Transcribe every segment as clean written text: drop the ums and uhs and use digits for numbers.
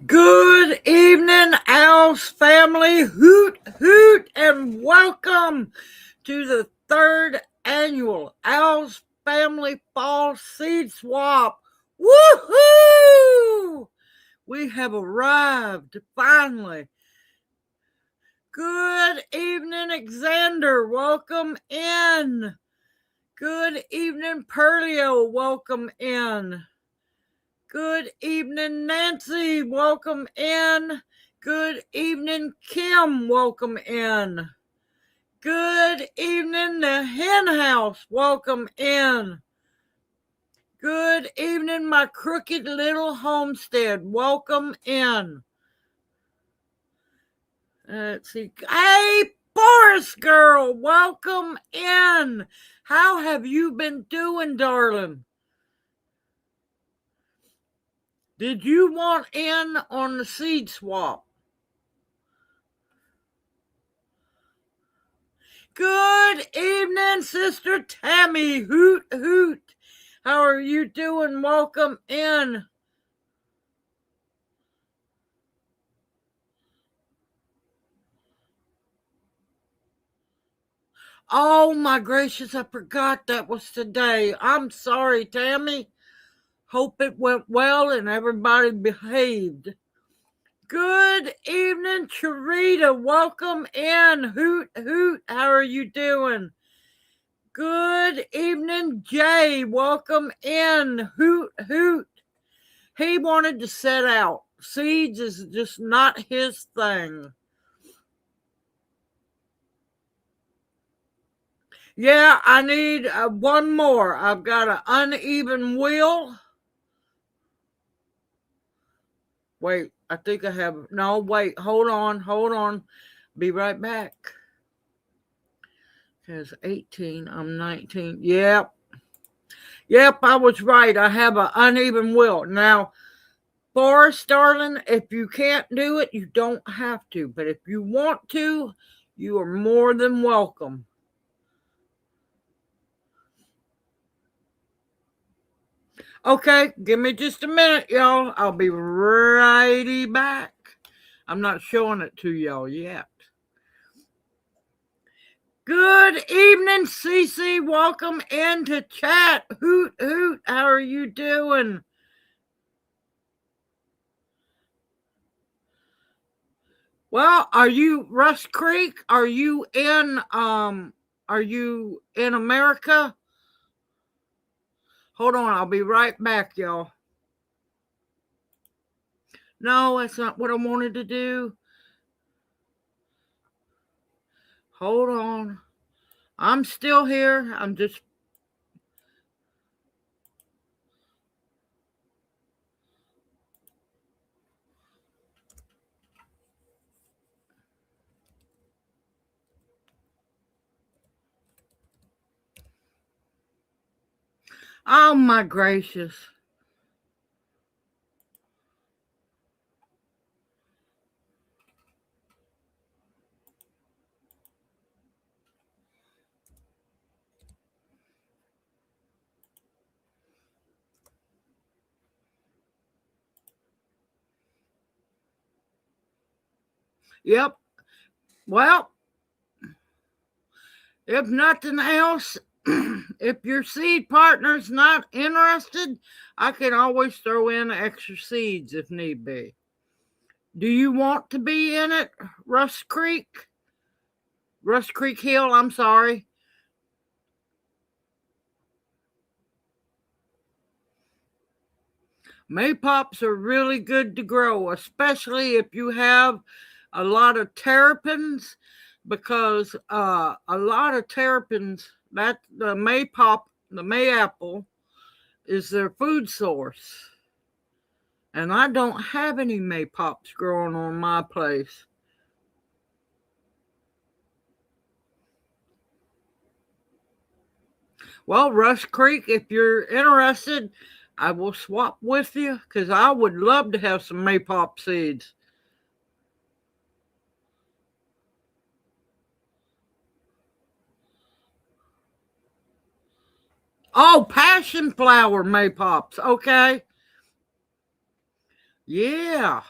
Good evening, OWLS family. Hoot, hoot, and welcome to the third annual OWLS Family Fall Seed Swap. Woohoo! We have arrived finally. Good evening, Xander. Welcome in. Good evening, Perlio. Welcome in. Good evening, Nancy. Welcome in. Good evening, Kim. Welcome in. Good evening, the Hen House. Welcome in. Good evening, my crooked little homestead. Welcome in. Let's see. Hey, Forest Girl. Welcome in. How have you been doing, darling? Did you want in on the seed swap? Good evening, Sister Tammy. Hoot, hoot. How are you doing? Welcome in. Oh, my gracious, I forgot that was today. I'm sorry, Tammy. Hope it went well and everybody behaved. Good evening, Charita. Welcome in. Hoot, hoot. How are you doing? Good evening, Jay. Welcome in. Hoot, hoot. He wanted to set out. Seeds is just not his thing. Yeah, I need one more. I've got an uneven wheel. Wait, I think I have. No, wait, hold on. Be right back. Because 18, I'm 19. Yep, I was right. I have an uneven wheel. Now, Forrest, darling, if you can't do it, you don't have to. But if you want to, you are more than welcome. Okay, give me just a minute, y'all. I'll be righty back. I'm not showing it to y'all yet. Good evening, Cece. Welcome into chat. Hoot, hoot. How are you doing? Well, are you Rust Creek? Are you in America? Hold on, I'll be right back, y'all. No, that's not what I wanted to do. Hold on. I'm still here. I'm just oh my gracious. Yep. Well, if nothing else, if your seed partner's not interested, I can always throw in extra seeds if need be. Do you want to be in it, Rust Creek Hill, I'm sorry. Maypops are really good to grow, especially if you have a lot of terrapins, because a lot of terrapins, that the maypop, the mayapple, is their food source. And I don't have any maypops growing on my place. Well, Rush Creek, if you're interested, I will swap with you because I would love to have some maypop seeds. Oh, passion flower maypops. Okay. Yeah.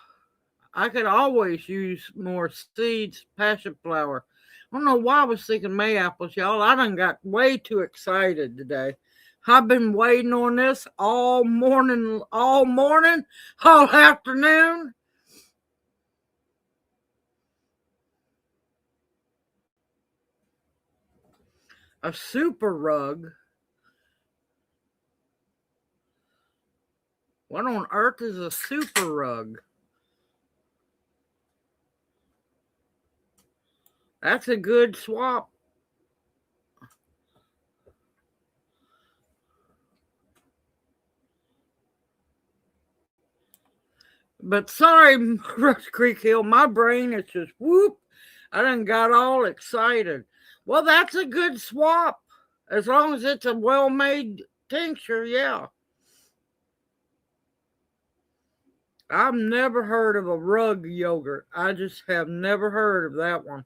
I could always use more seeds, passion flower. I don't know why I was thinking May apples, y'all. I done got way too excited today. I've been waiting on this all morning, all afternoon. A super rug. What on earth is a super rug? That's a good swap. But sorry, Rush Creek Hill, my brain is just whoop. I done got all excited. Well, that's a good swap. As long as it's a well made tincture, yeah. I've never heard of a rug yogurt. I just have never heard of that one.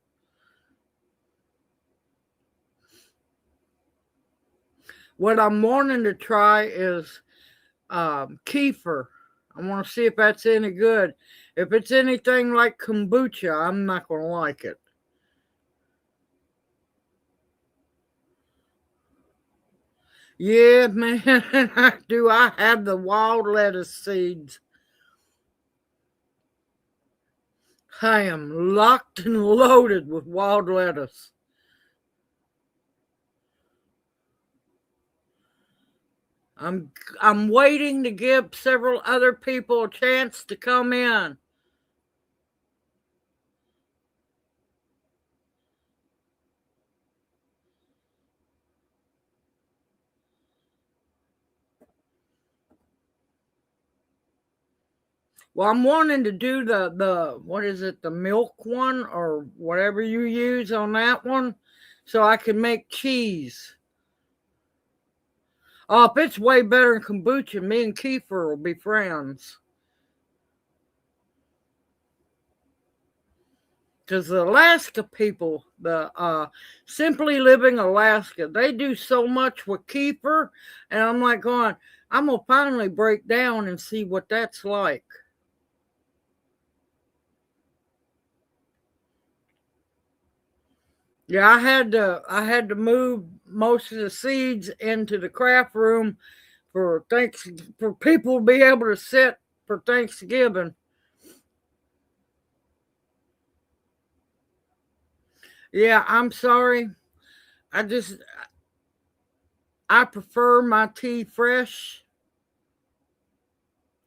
What I'm wanting to try is kefir. I want to see if that's any good. If it's anything like kombucha, I'm not going to like it. Yeah, man, do I have the wild lettuce seeds? I am locked and loaded with wild lettuce. I'm waiting to give several other people a chance to come in. Well, I'm wanting to do the what is it, the milk one or whatever you use on that one, so I can make cheese. Oh, if it's way better than kombucha, me and Kiefer will be friends. Because the Alaska people, the Simply Living Alaska, they do so much with kefir, and I'm like going, I'm gonna finally break down and see what that's like. Yeah, I had to move most of the seeds into the craft room for people to be able to sit for Thanksgiving. Yeah, I'm sorry. I just I prefer my tea fresh.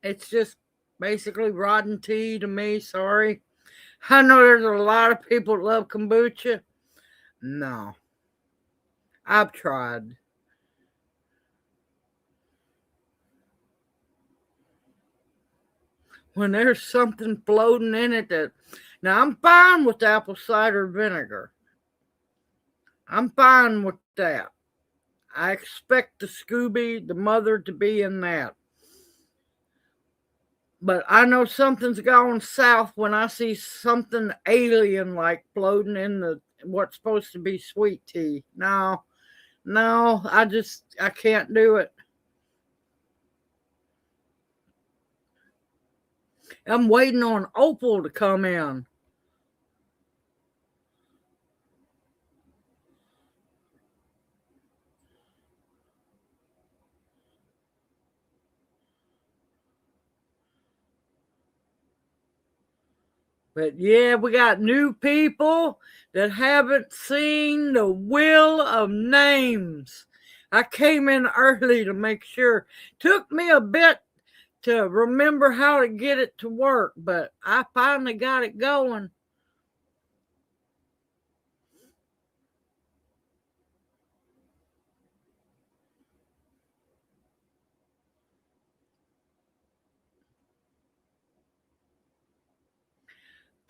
It's just basically rotten tea to me. Sorry. I know there's a lot of people that love kombucha. No, I've tried. When there's something floating in it that. Now, I'm fine with apple cider vinegar. I'm fine with that. I expect the Scooby, the mother, to be in that. But I know something's going south when I see something alien like floating in the what's supposed to be sweet tea. No, no, I can't do it. I'm waiting on Opal to come in. But yeah, we got new people that haven't seen the Wheel of Names. I came in early to make sure. Took me a bit to remember how to get it to work, but I finally got it going.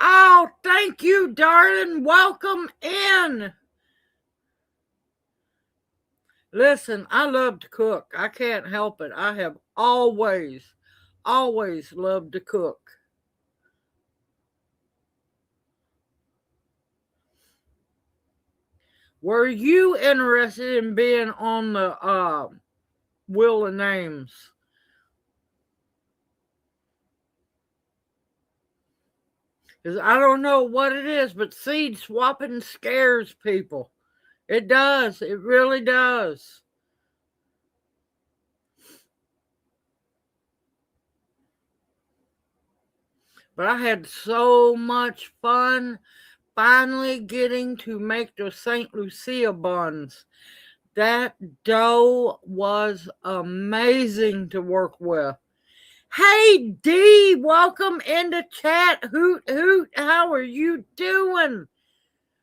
Oh, thank you, darling. Welcome in. Listen, I love to cook. I can't help it. I have always loved to cook. Were you interested in being on the Wheel of Names? Because I don't know what it is, but seed swapping scares people. It does. It really does. But I had so much fun finally getting to make those St. Lucia buns. That dough was amazing to work with. Hey D, welcome into chat. Hoot hoot, how are you doing?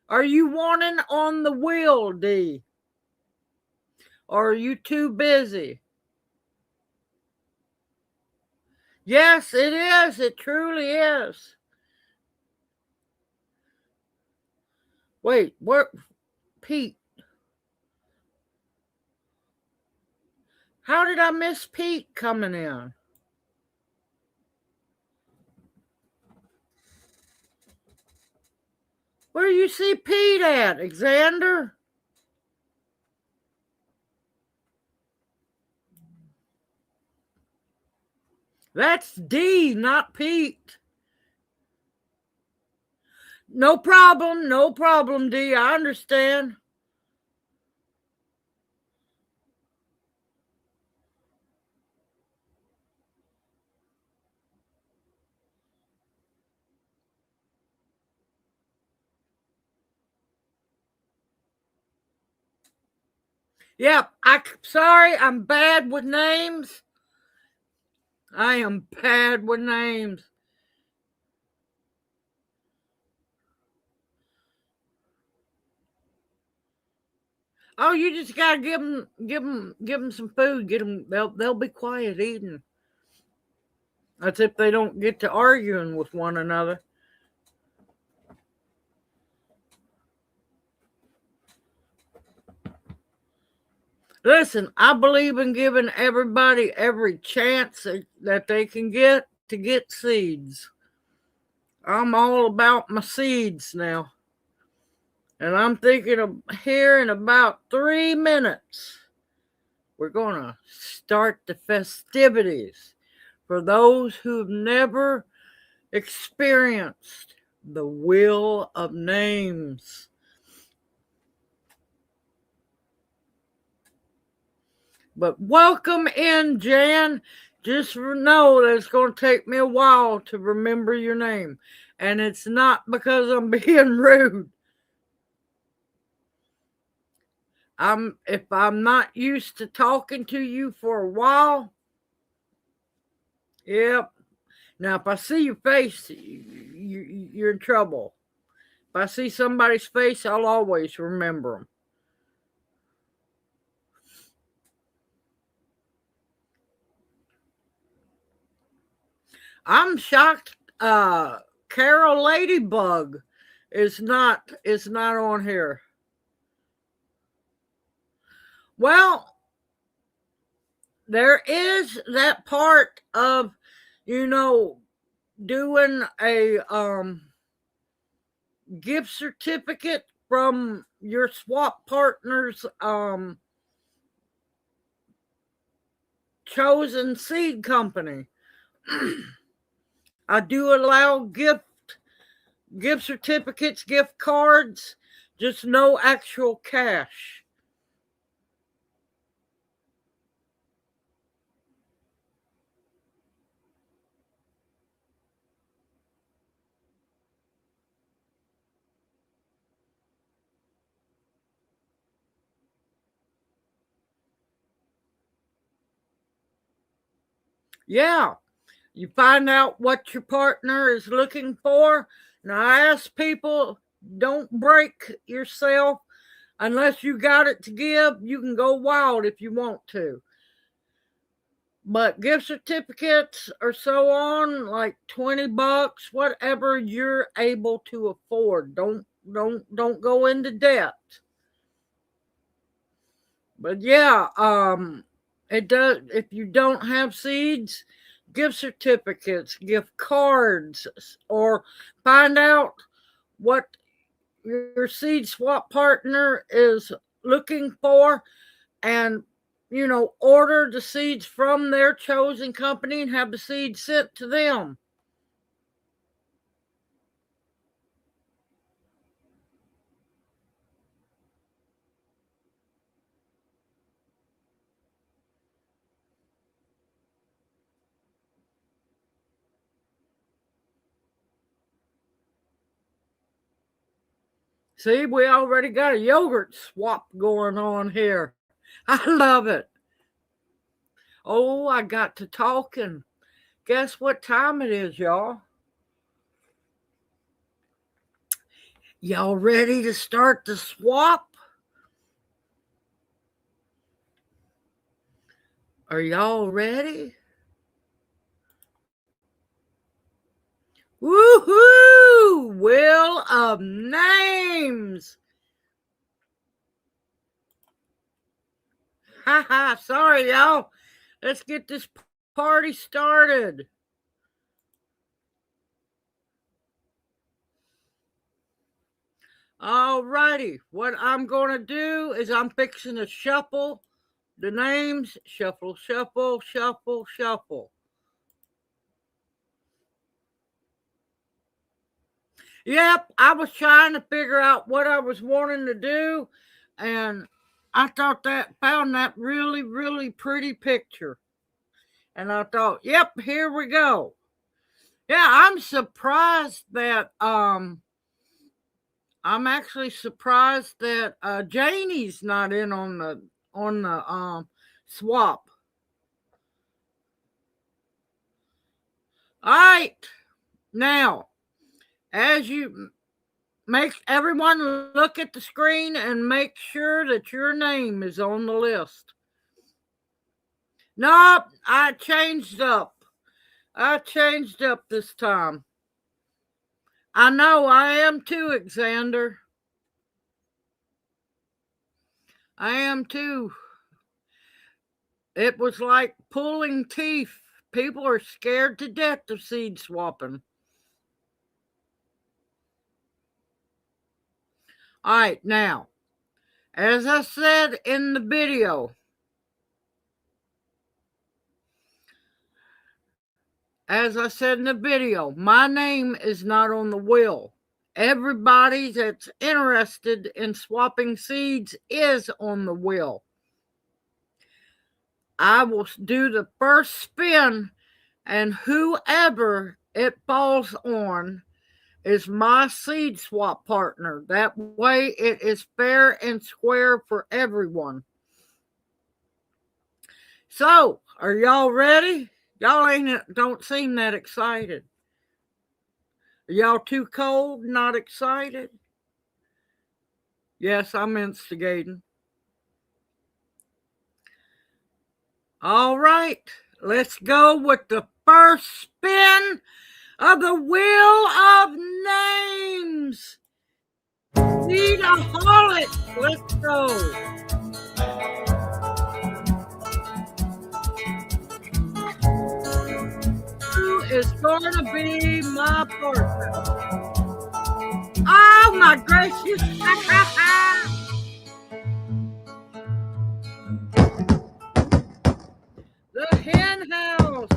Are you wanting on the wheel, D? Or are you too busy? Yes, it is. It truly is. Wait, where, Pete? How did I miss Pete coming in? Where do you see Pete at, Xander? That's D, not Pete. No problem, D. I understand. Yep, sorry, I'm bad with names. I am bad with names. Oh, you just gotta give them some food. Get them. They'll be quiet eating. That's if they don't get to arguing with one another. Listen, I believe in giving everybody every chance that they can get to get seeds. I'm all about my seeds now. And I'm thinking of here in about 3 minutes, we're going to start the festivities for those who've never experienced the wheel of names. But welcome in, Jan. Just know that it's going to take me a while to remember your name. And it's not because I'm being rude. If I'm not used to talking to you for a while, yep. Now, if I see your face, you're in trouble. If I see somebody's face, I'll always remember them. I'm shocked. Carol Ladybug is not on here. Well, there is that part of, doing a gift certificate from your swap partner's chosen seed company. I do allow gift certificates, gift cards, just no actual cash. Yeah, you find out what your partner is looking for. Now, I ask people, don't break yourself unless you got it to give. You can go wild if you want to. But gift certificates or so on, like $20, whatever you're able to afford. Don't go into debt. But yeah, it does. If you don't have seeds, gift certificates, gift cards, or find out what your seed swap partner is looking for, and order the seeds from their chosen company and have the seeds sent to them. See, we already got a yogurt swap going on here. I love it. Oh, I got to talking. Guess what time it is, y'all? Y'all ready to start the swap? Are y'all ready? Woohoo! Wheel of Names. Haha, sorry, y'all. Let's get this party started. All righty. What I'm going to do is I'm fixing to shuffle the names. Shuffle, shuffle, shuffle, shuffle. Yep, I was trying to figure out what I was wanting to do, and I found that really, really pretty picture. And I thought, yep, here we go. Yeah, I'm surprised that I'm actually surprised that Janie's not in on the swap. All right. Now, as you make everyone look at the screen and make sure that your name is on the list. Nope, I changed up. I changed up this time. I know I am too, Xander. I am too. It was like pulling teeth. People are scared to death of seed swapping. All right, now, as I said in the video, my name is not on the wheel. Everybody that's interested in swapping seeds is on the wheel. I will do the first spin, and whoever it falls on is my seed swap partner. That way it is fair and square for everyone. So, are y'all ready? Y'all don't seem that excited. Are y'all too cold, not excited? Yes, I'm instigating. All right, let's go with the first spin of the Wheel of Names. Seedaholic, let's go. Who is going to be my partner? Oh my gracious. The hen house.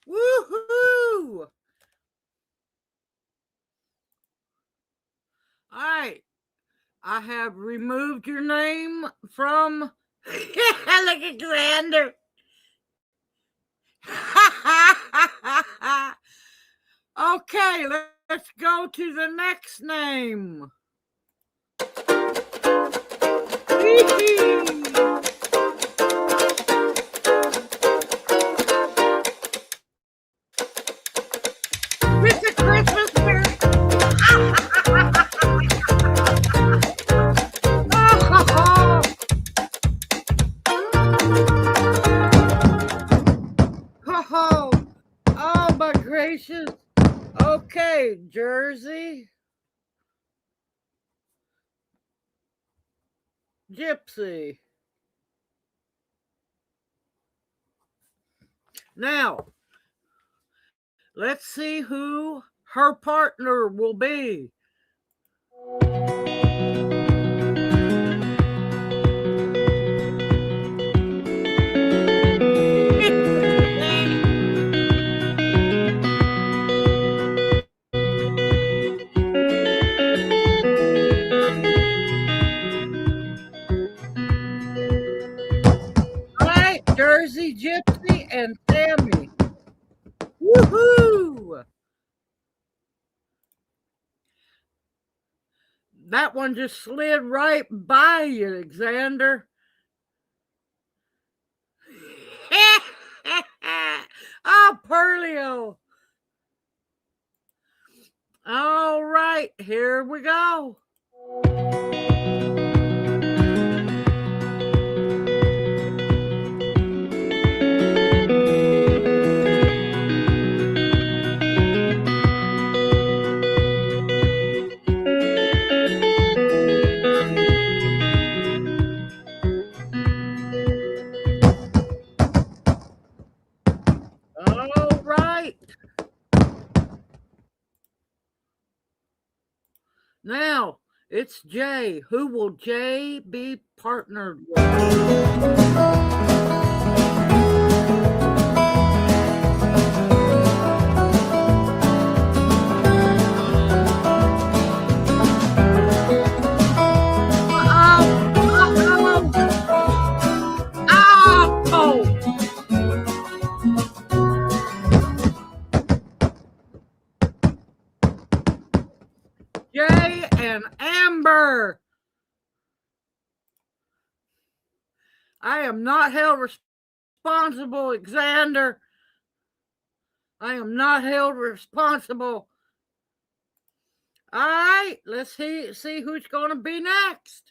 Woohoo! All right. I have removed your name from. Look at Xander. Okay, let's go to the next name. It's a Christmas spirit. Oh my gracious. Okay, Jersey. Gypsy. Now, let's see who her partner will be. All right, Jersey, Gypsy, and Tammy. Woohoo! That one just slid right by you, Xander. Oh, Pearlio. All right, here we go. All right. Now, it's Jay. Who will Jay be partnered with? Jay and Amber. I am not held responsible, Xander. I am not held responsible. All right, let's see who's going to be next.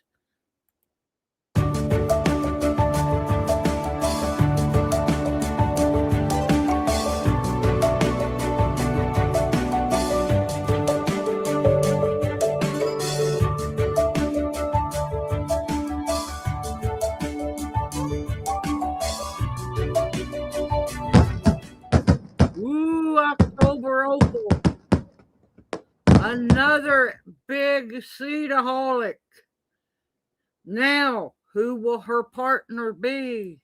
Ooh, October Opal. Another big seedaholic. Now, who will her partner be?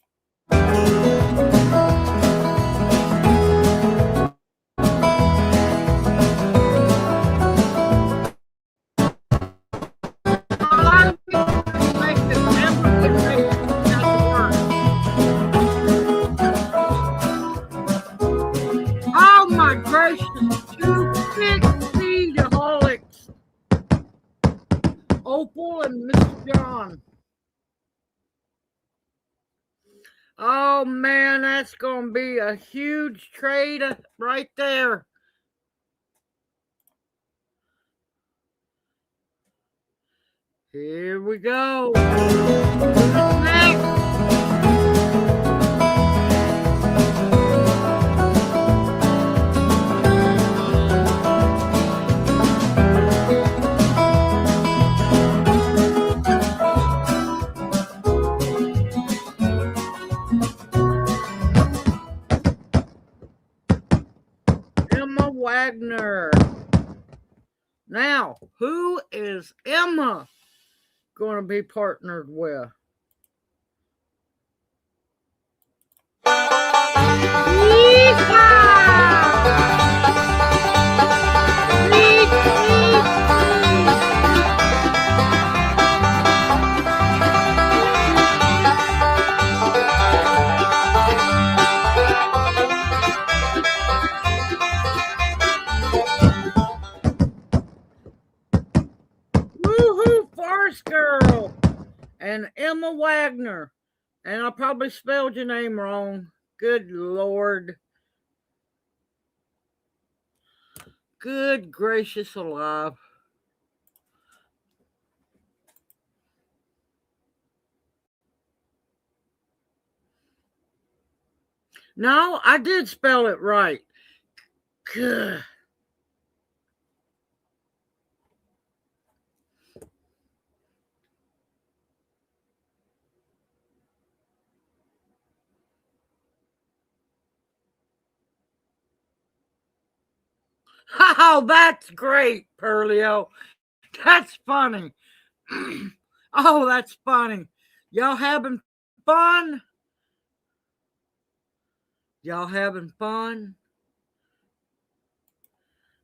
Oh my gracious, two big seedaholics. Opal and Mr. John. Oh man, that's going to be a huge trade right there. Here we go. Who's next? Emma Wagner. Now, who is Emma going to be partnered with? Woohoo, Forest Girl and Emma Wagner. And I probably spelled your name wrong. Good Lord. Good gracious alive. No, I did spell it right. Good. Oh, that's great, Pearlio. That's funny. Oh, that's funny. Y'all having fun? Y'all having fun?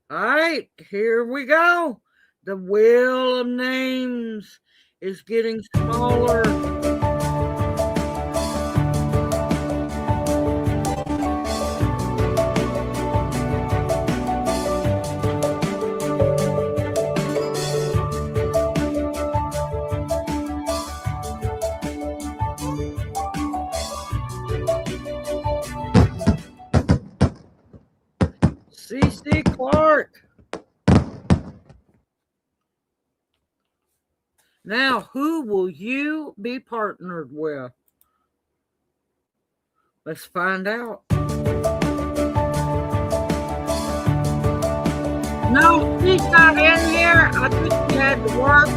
All right, here we go. The wheel of names is getting smaller. C. Clark. Now, who will you be partnered with? Let's find out. No, she's not in here. I think she had to work.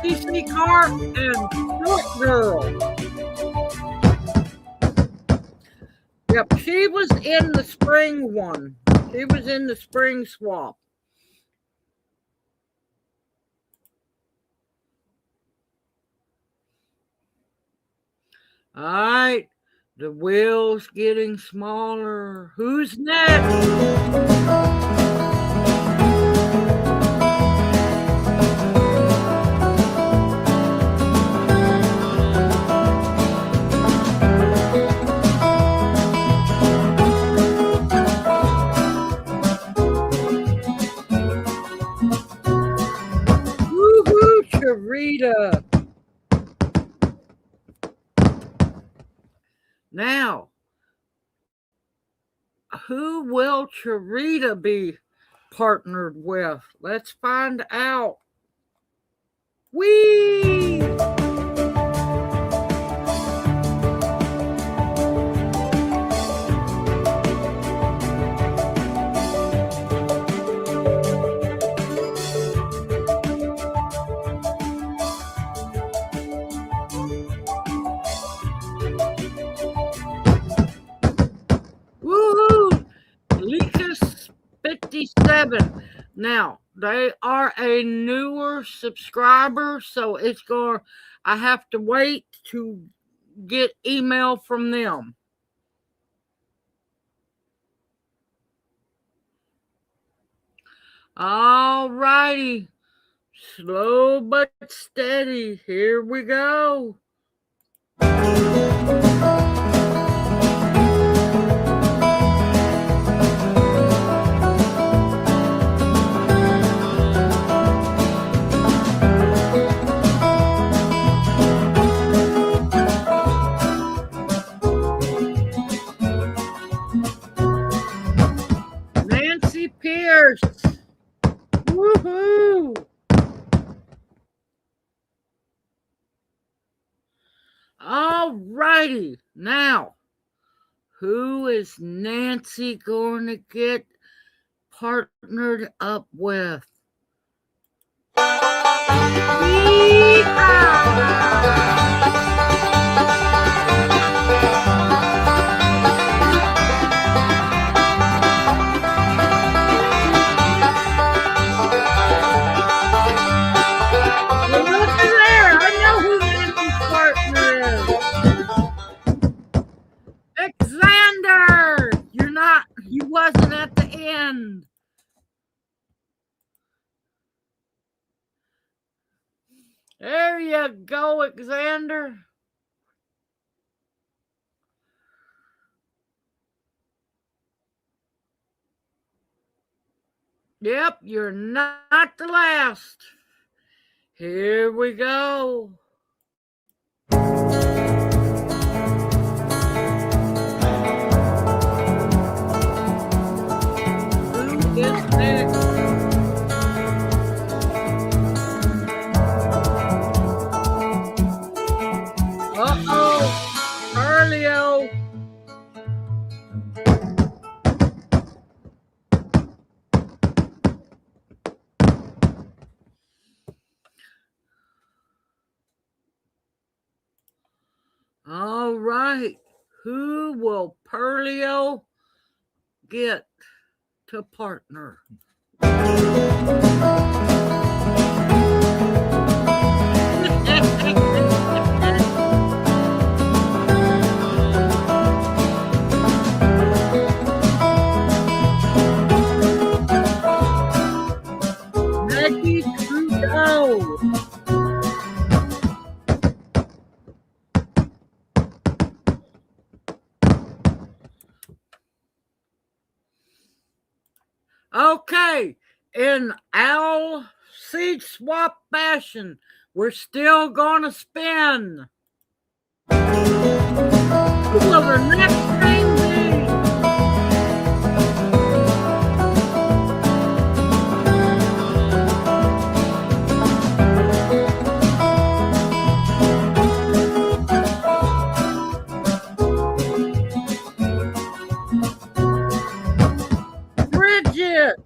CC Clark and Short Girl. Yep, she was in the spring one. She was in the spring swap. All right, the wheel's getting smaller. Who's next? Woohoo, Charita. Now, who will Charita be partnered with? Let's find out. Whee! Woohoo! Lucas 57. Now, they are a newer subscriber, so I have to wait to get email from them. All righty. Slow but steady. Here we go. Nancy Pierce. Woohoo! All righty. Now, who is Nancy going to get partnered up with? You wasn't at the end. There you go, Alexander. Yep, you're not the last. Here we go. Who is next? Uh-oh, Earlio. All right, who will Perlio get to partner? Maggie Trudeau. Okay, in OWL seed swap fashion, we're still gonna spin. Who will the next name be? Bridget.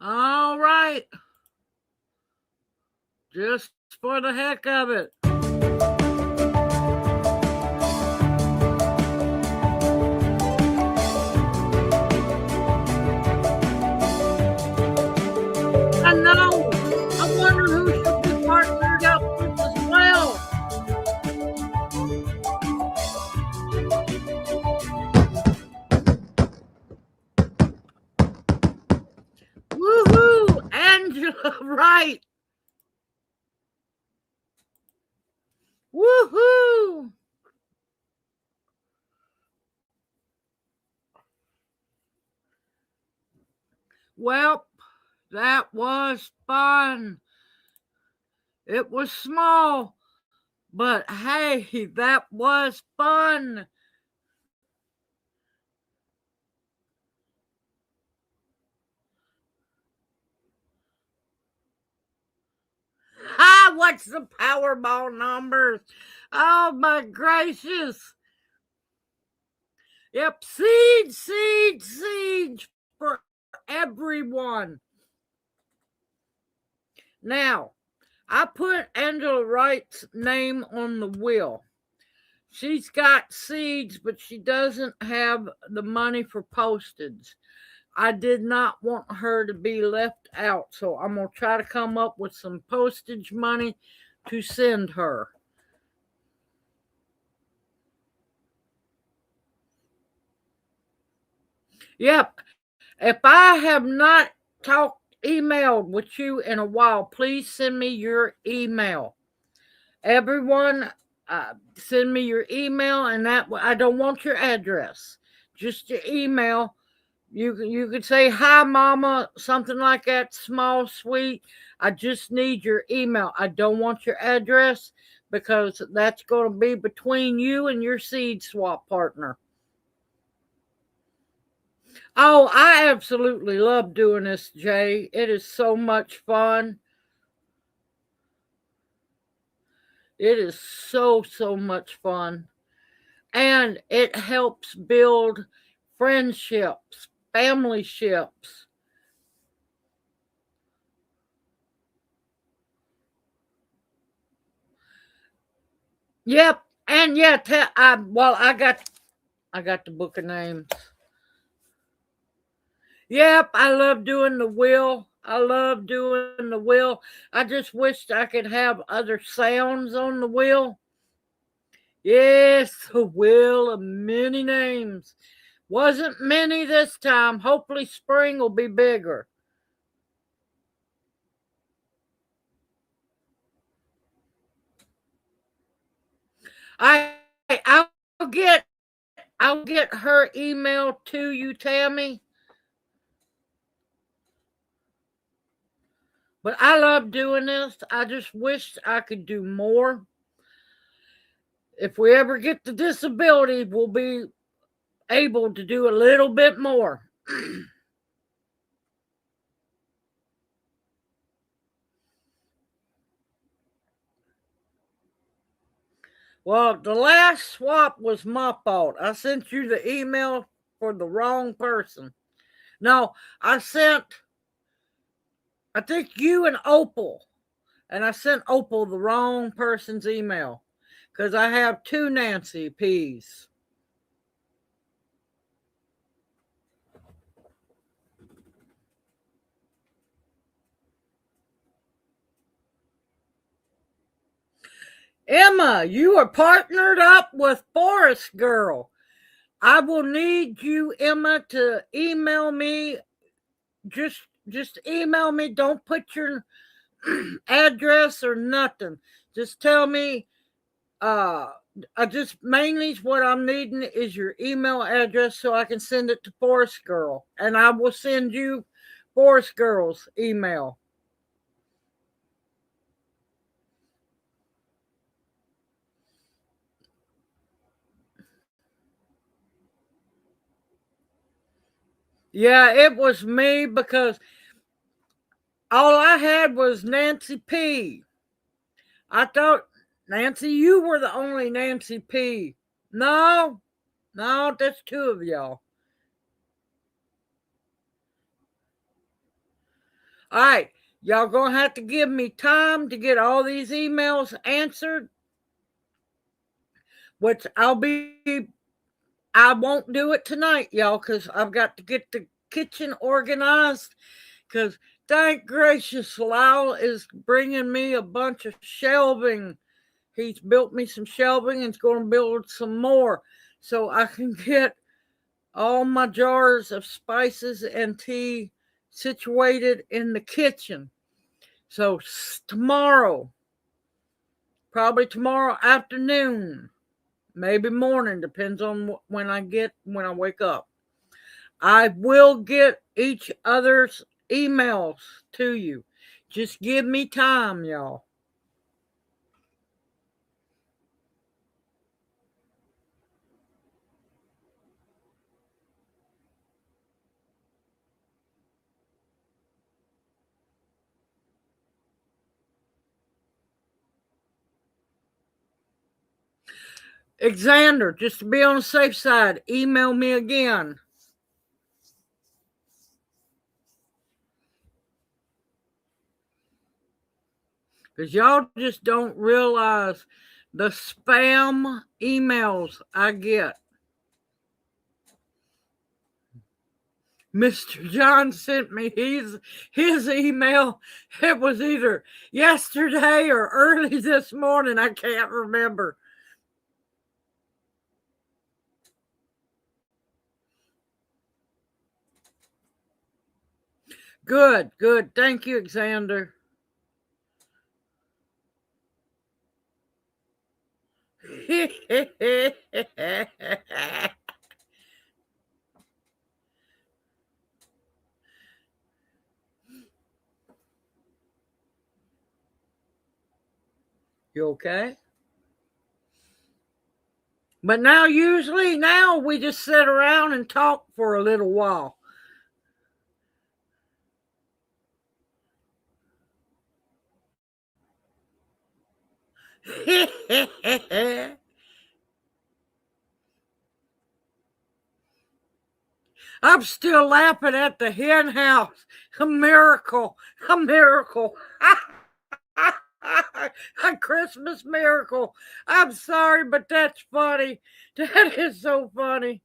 All right. Just for the heck of it. I know. I wonder who should be partnered up with as well. Woohoo! Angela Wright. Woohoo! Well, that was fun. It was small, but hey, that was fun. Ah, what's the Powerball numbers? Oh my gracious. Yep, seed for everyone. Now, I put Angela Wright's name on the wheel. She's got seeds, but she doesn't have the money for postage. I did not want her to be left out, so I'm going to try to come up with some postage money to send her. Yep. If I have not emailed with you in a while, please send me your email. Everyone, send me your email, and that I don't want your address, just your email. You could say hi, mama, something like that, small, sweet. I just need your email. I don't want your address because that's going to be between you and your seed swap partner. Oh, I absolutely love doing this, Jay. It is so much fun. It is so much fun. And it helps build friendships, family ships. Yep. And yeah, I got the book of names. Yep, I love doing the wheel. I love doing the wheel. I just wished I could have other sounds on the wheel. Yes, the wheel of many names. Wasn't many this time. Hopefully spring will be bigger. I I'll get her email to you, Tammy. But I love doing this. I just wish I could do more. If we ever get the disability, we'll be able to do a little bit more. Well, the last swap was my fault. I sent you the email for the wrong person. No, I think you and Opal, and I sent Opal the wrong person's email because I have two Nancy P's. Emma, you are partnered up with Forest Girl. I will need you, Emma, to email me. Just email me. Don't put your address or nothing. Just tell me I just mainly what I'm needing is your email address so I can send it to Forest Girl, and I will send you Forest Girl's email. Yeah, it was me because all I had was Nancy P. I thought, Nancy, you were the only Nancy P. No, no, that's two of y'all. All right, y'all gonna have to give me time to get all these emails answered, which I won't do it tonight, y'all, because I've got to get the kitchen organized. Because thank gracious, Lyle is bringing me a bunch of shelving. He's built me some shelving and is going to build some more so I can get all my jars of spices and tea situated in the kitchen. So tomorrow, probably tomorrow afternoon, maybe morning, depends on when I wake up. I will get each other's emails to you. Just give me time, y'all. Xander, just to be on the safe side, email me again. Because y'all just don't realize the spam emails I get. Mr. John sent me his email. It was either yesterday or early this morning. I can't remember. Good, good. Thank you, Xander. You okay? But usually now we just sit around and talk for a little while. I'm still laughing at the hen house. A miracle. A miracle. A Christmas miracle. I'm sorry, but that's funny. That is so funny.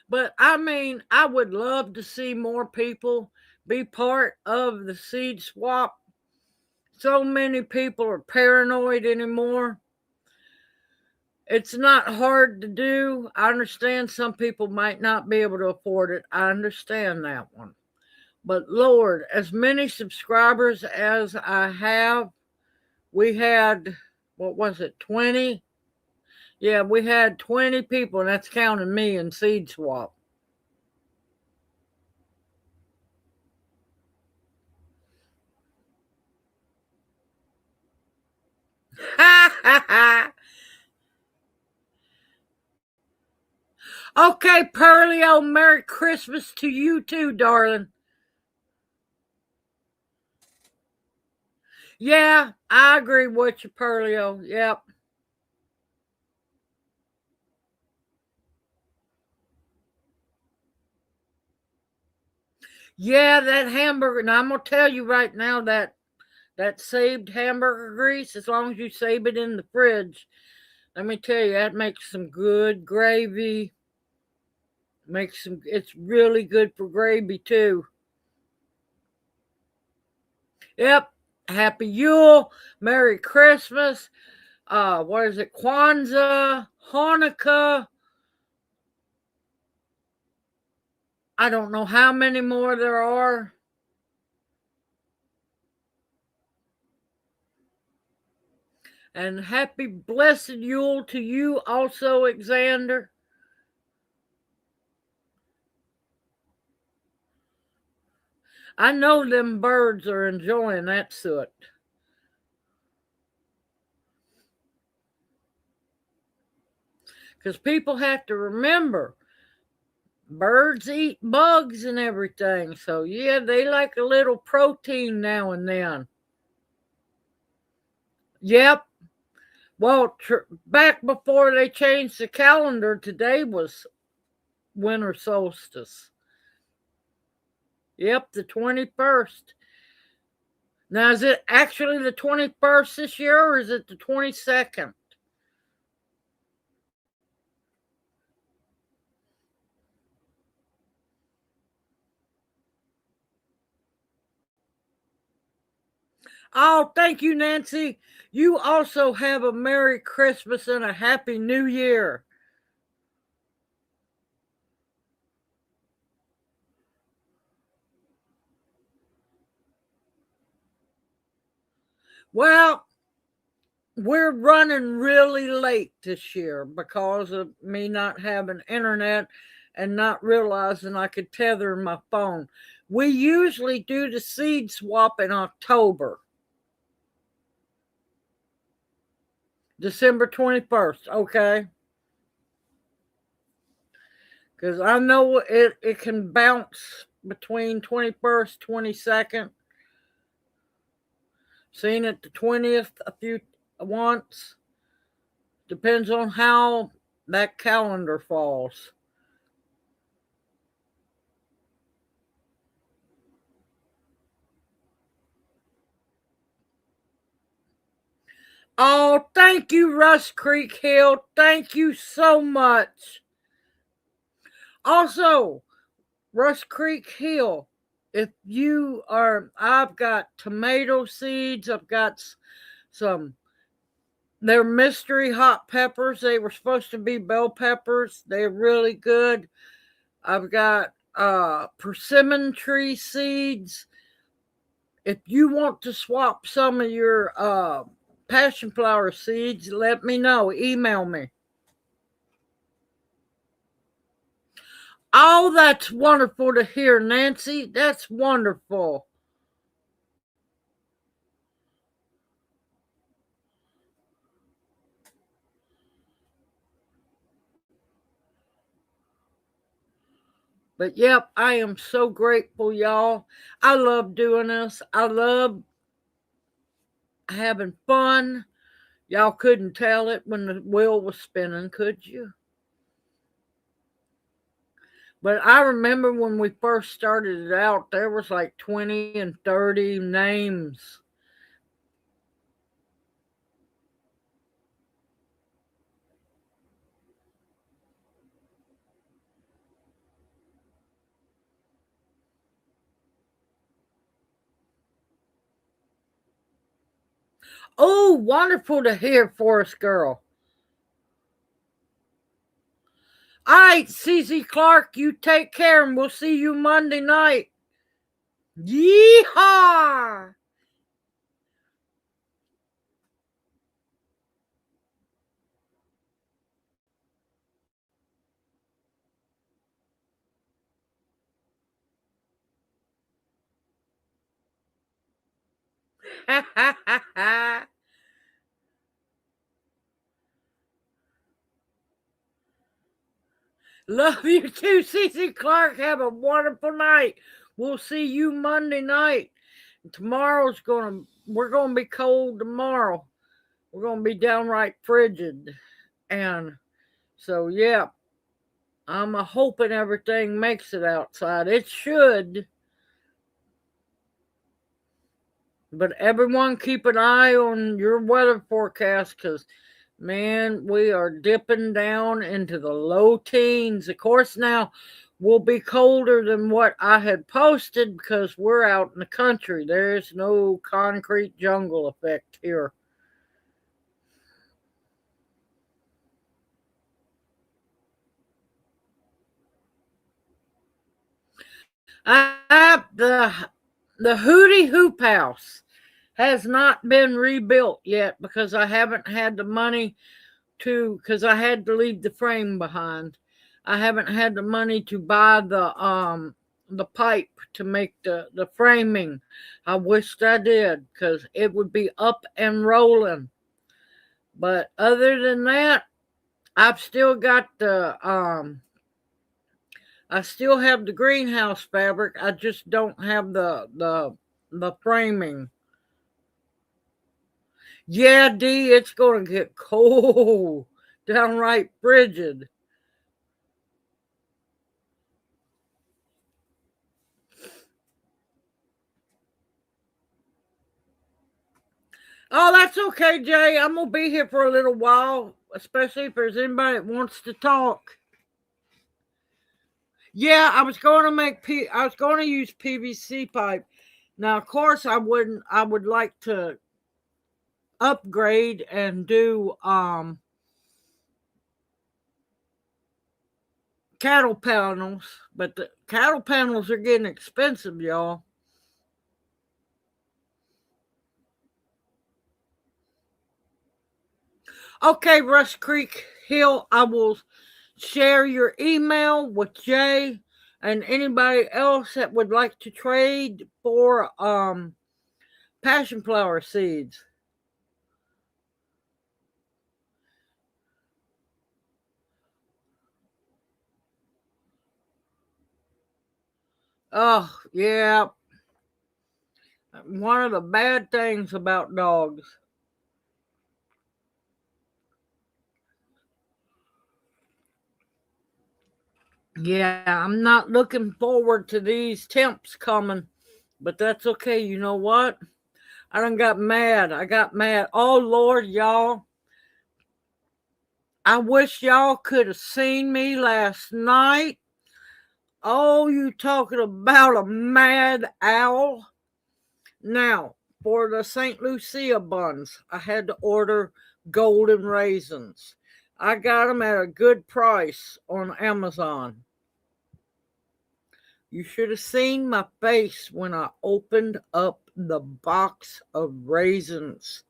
But I mean, I would love to see more people be part of the seed swap. So many people are paranoid anymore. It's not hard to do. I understand some people might not be able to afford it. I understand that one. But Lord, as many subscribers as I have, we had, what was it, 20? Yeah, we had 20 people, and that's counting me in Seed Swap. Okay, Pearlio, Merry Christmas to you too, darling. Yeah, I agree with you, Pearlio. Yep. Yeah, that hamburger. Now I'm gonna tell you right now that saved hamburger grease, as long as you save it in the fridge, let me tell you, that makes some good gravy. It's really good for gravy too. Yep. Happy Yule, Merry Christmas. What is it? Kwanzaa, Hanukkah. I don't know how many more there are. And happy blessed Yule to you also, Xander. I know them birds are enjoying that soot. Because people have to remember, birds eat bugs and everything. So, yeah, they like a little protein now and then. Yep. Well, back before they changed the calendar, today was winter solstice. Yep, the 21st. Now, is it actually the 21st this year or is it the 22nd? Oh, thank you, Nancy. You also have a Merry Christmas and a Happy New Year. Well, we're running really late this year because of me not having internet and not realizing I could tether my phone. We usually do the seed swap in October, December 21st, okay? Because I know it can bounce between 21st, 22nd. Seen it the 20th a few once. Depends on how that calendar falls. Oh, thank you, Rust Creek Hill. Thank you so much. Also, Rust Creek Hill, if you are, I've got tomato seeds, I've got some, they're mystery hot peppers. They were supposed to be bell peppers. They're really good. I've got persimmon tree seeds. If you want to swap some of your passion flower seeds, let me know. Email me. Oh, that's wonderful to hear, Nancy. That's wonderful. But yep, I am so grateful, y'all. I love doing this. I love having fun. Y'all couldn't tell it when the wheel was spinning, could you? But I remember when we first started it out, there was like 20 and 30 names. Oh, wonderful to hear, Forest Girl. All right, CC Clark, you take care and we'll see you Monday night. Yeehaw! Love you too, CC Clark. Have a wonderful night. We'll see you Monday night. We're gonna be cold tomorrow. We're gonna be downright frigid. And so yeah, I'm a hoping everything makes it outside. It should. But everyone keep an eye on your weather forecast because, man, we are dipping down into the low teens. Of course, now we'll be colder than what I had posted because we're out in the country. There's no concrete jungle effect here. The Hootie Hoop House has not been rebuilt yet because I haven't had the money because I had to leave the frame behind. I haven't had the money to buy the pipe to make the framing. I wished I did because it would be up and rolling. But other than that, I've still got I still have the greenhouse fabric. I just don't have the framing. Yeah, D, it's gonna get cold, downright frigid. Oh, that's okay, Jay. I'm gonna be here for a little while, especially if there's anybody that wants to talk. Yeah, I was going to use PVC pipe. Now, of course, I wouldn't. I would like to upgrade and do cattle panels, but the cattle panels are getting expensive, y'all. Okay, Rush Creek Hill, I will share your email with Jay and anybody else that would like to trade for passion flower seeds. Oh, yeah. One of the bad things about dogs. Yeah, I'm not looking forward to these temps coming, but that's okay. You know what? I done got mad. I got mad. Oh, Lord, y'all. I wish y'all could have seen me last night. Oh, you talking about a mad owl? Now, for the St. Lucia buns, I had to order golden raisins. I got them at a good price on Amazon. You should have seen my face when I opened up the box of raisins.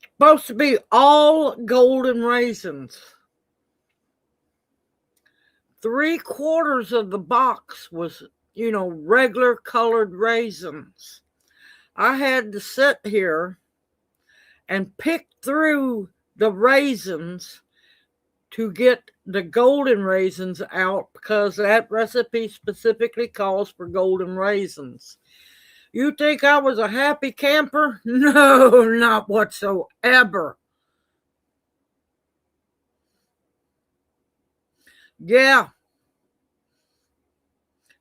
Supposed to be all golden raisins. 3/4 of the box was, regular colored raisins. I had to sit here and pick through the raisins to get the golden raisins out because that recipe specifically calls for golden raisins. You think I was a happy camper? No, not whatsoever. Yeah,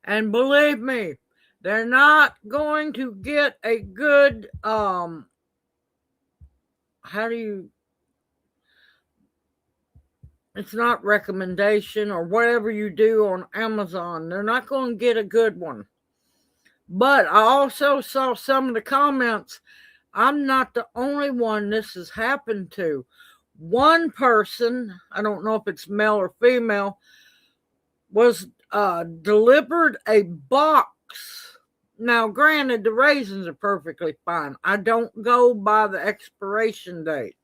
and believe me, they're not going to get a good how do you it's not recommendation or whatever you do on Amazon. They're not going to get a good one. But I also saw some of the comments. I'm not the only one this has happened to. One person, I don't know if it's male or female, was delivered a box. Now, granted, the raisins are perfectly fine. I don't go by the expiration date.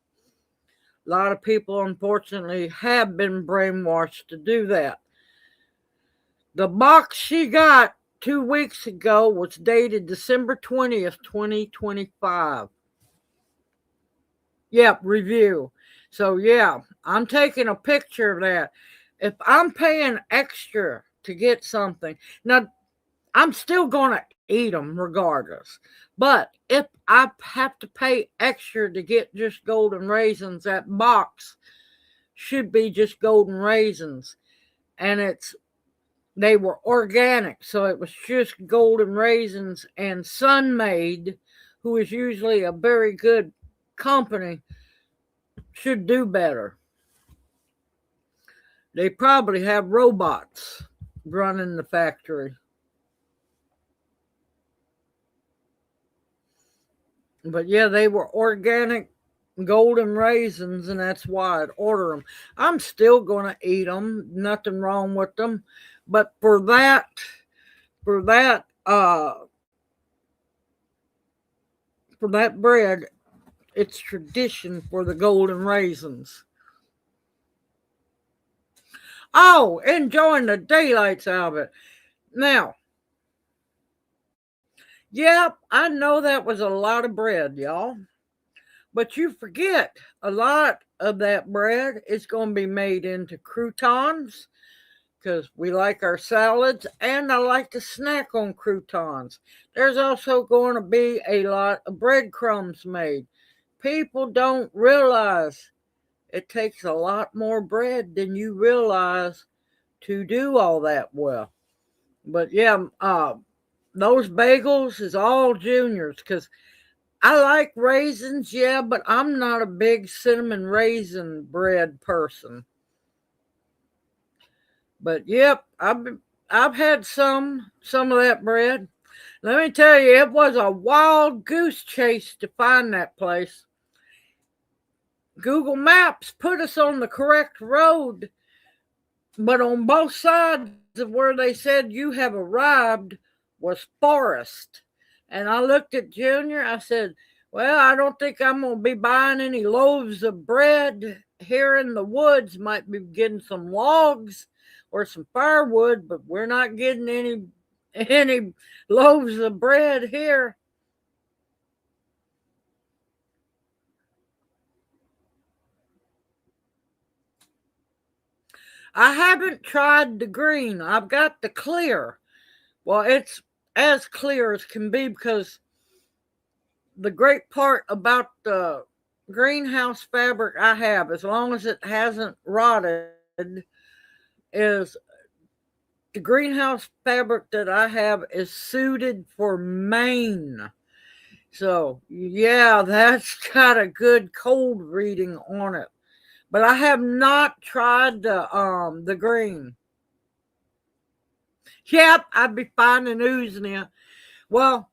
A lot of people, unfortunately, have been brainwashed to do that. The box she got 2 weeks ago was dated December 20th, 2025. Yep, review. So, yeah, I'm taking a picture of that. If I'm paying extra to get something, now I'm still going to eat them regardless. But if I have to pay extra to get just golden raisins, that box should be just golden raisins. And they were organic, so it was just golden raisins, and Sunmade, who is usually a very good company, should do better. They probably have robots running the factory. But yeah, they were organic golden raisins, and that's why I'd order them. I'm still going to eat them. Nothing wrong with them. But for that, for that bread, it's tradition for the golden raisins. Oh, enjoying the daylights out of it. Now, yep, I know that was a lot of bread, y'all. But you forget a lot of that bread is going to be made into croutons because we like our salads and I like to snack on croutons. There's also going to be a lot of breadcrumbs made. People don't realize it takes a lot more bread than you realize to do all that well. But yeah, those bagels is all juniors because I like raisins, yeah, but I'm not a big cinnamon raisin bread person. But yep, I've had some of that bread. Let me tell you, it was a wild goose chase to find that place. Google Maps put us on the correct road, but on both sides of where they said you have arrived was forest. And I looked at Junior, I said, well, I don't think I'm going to be buying any loaves of bread here in the woods. Might be getting some logs or some firewood, but we're not getting any loaves of bread here. I haven't tried the green. I've got the clear. Well, it's as clear as can be because the great part about the greenhouse fabric I have, as long as it hasn't rotted, is the greenhouse fabric that I have is suited for Maine. So, yeah, that's got a good cold reading on it. But I have not tried the green. Yep, I'd be fine and oozing it. Well,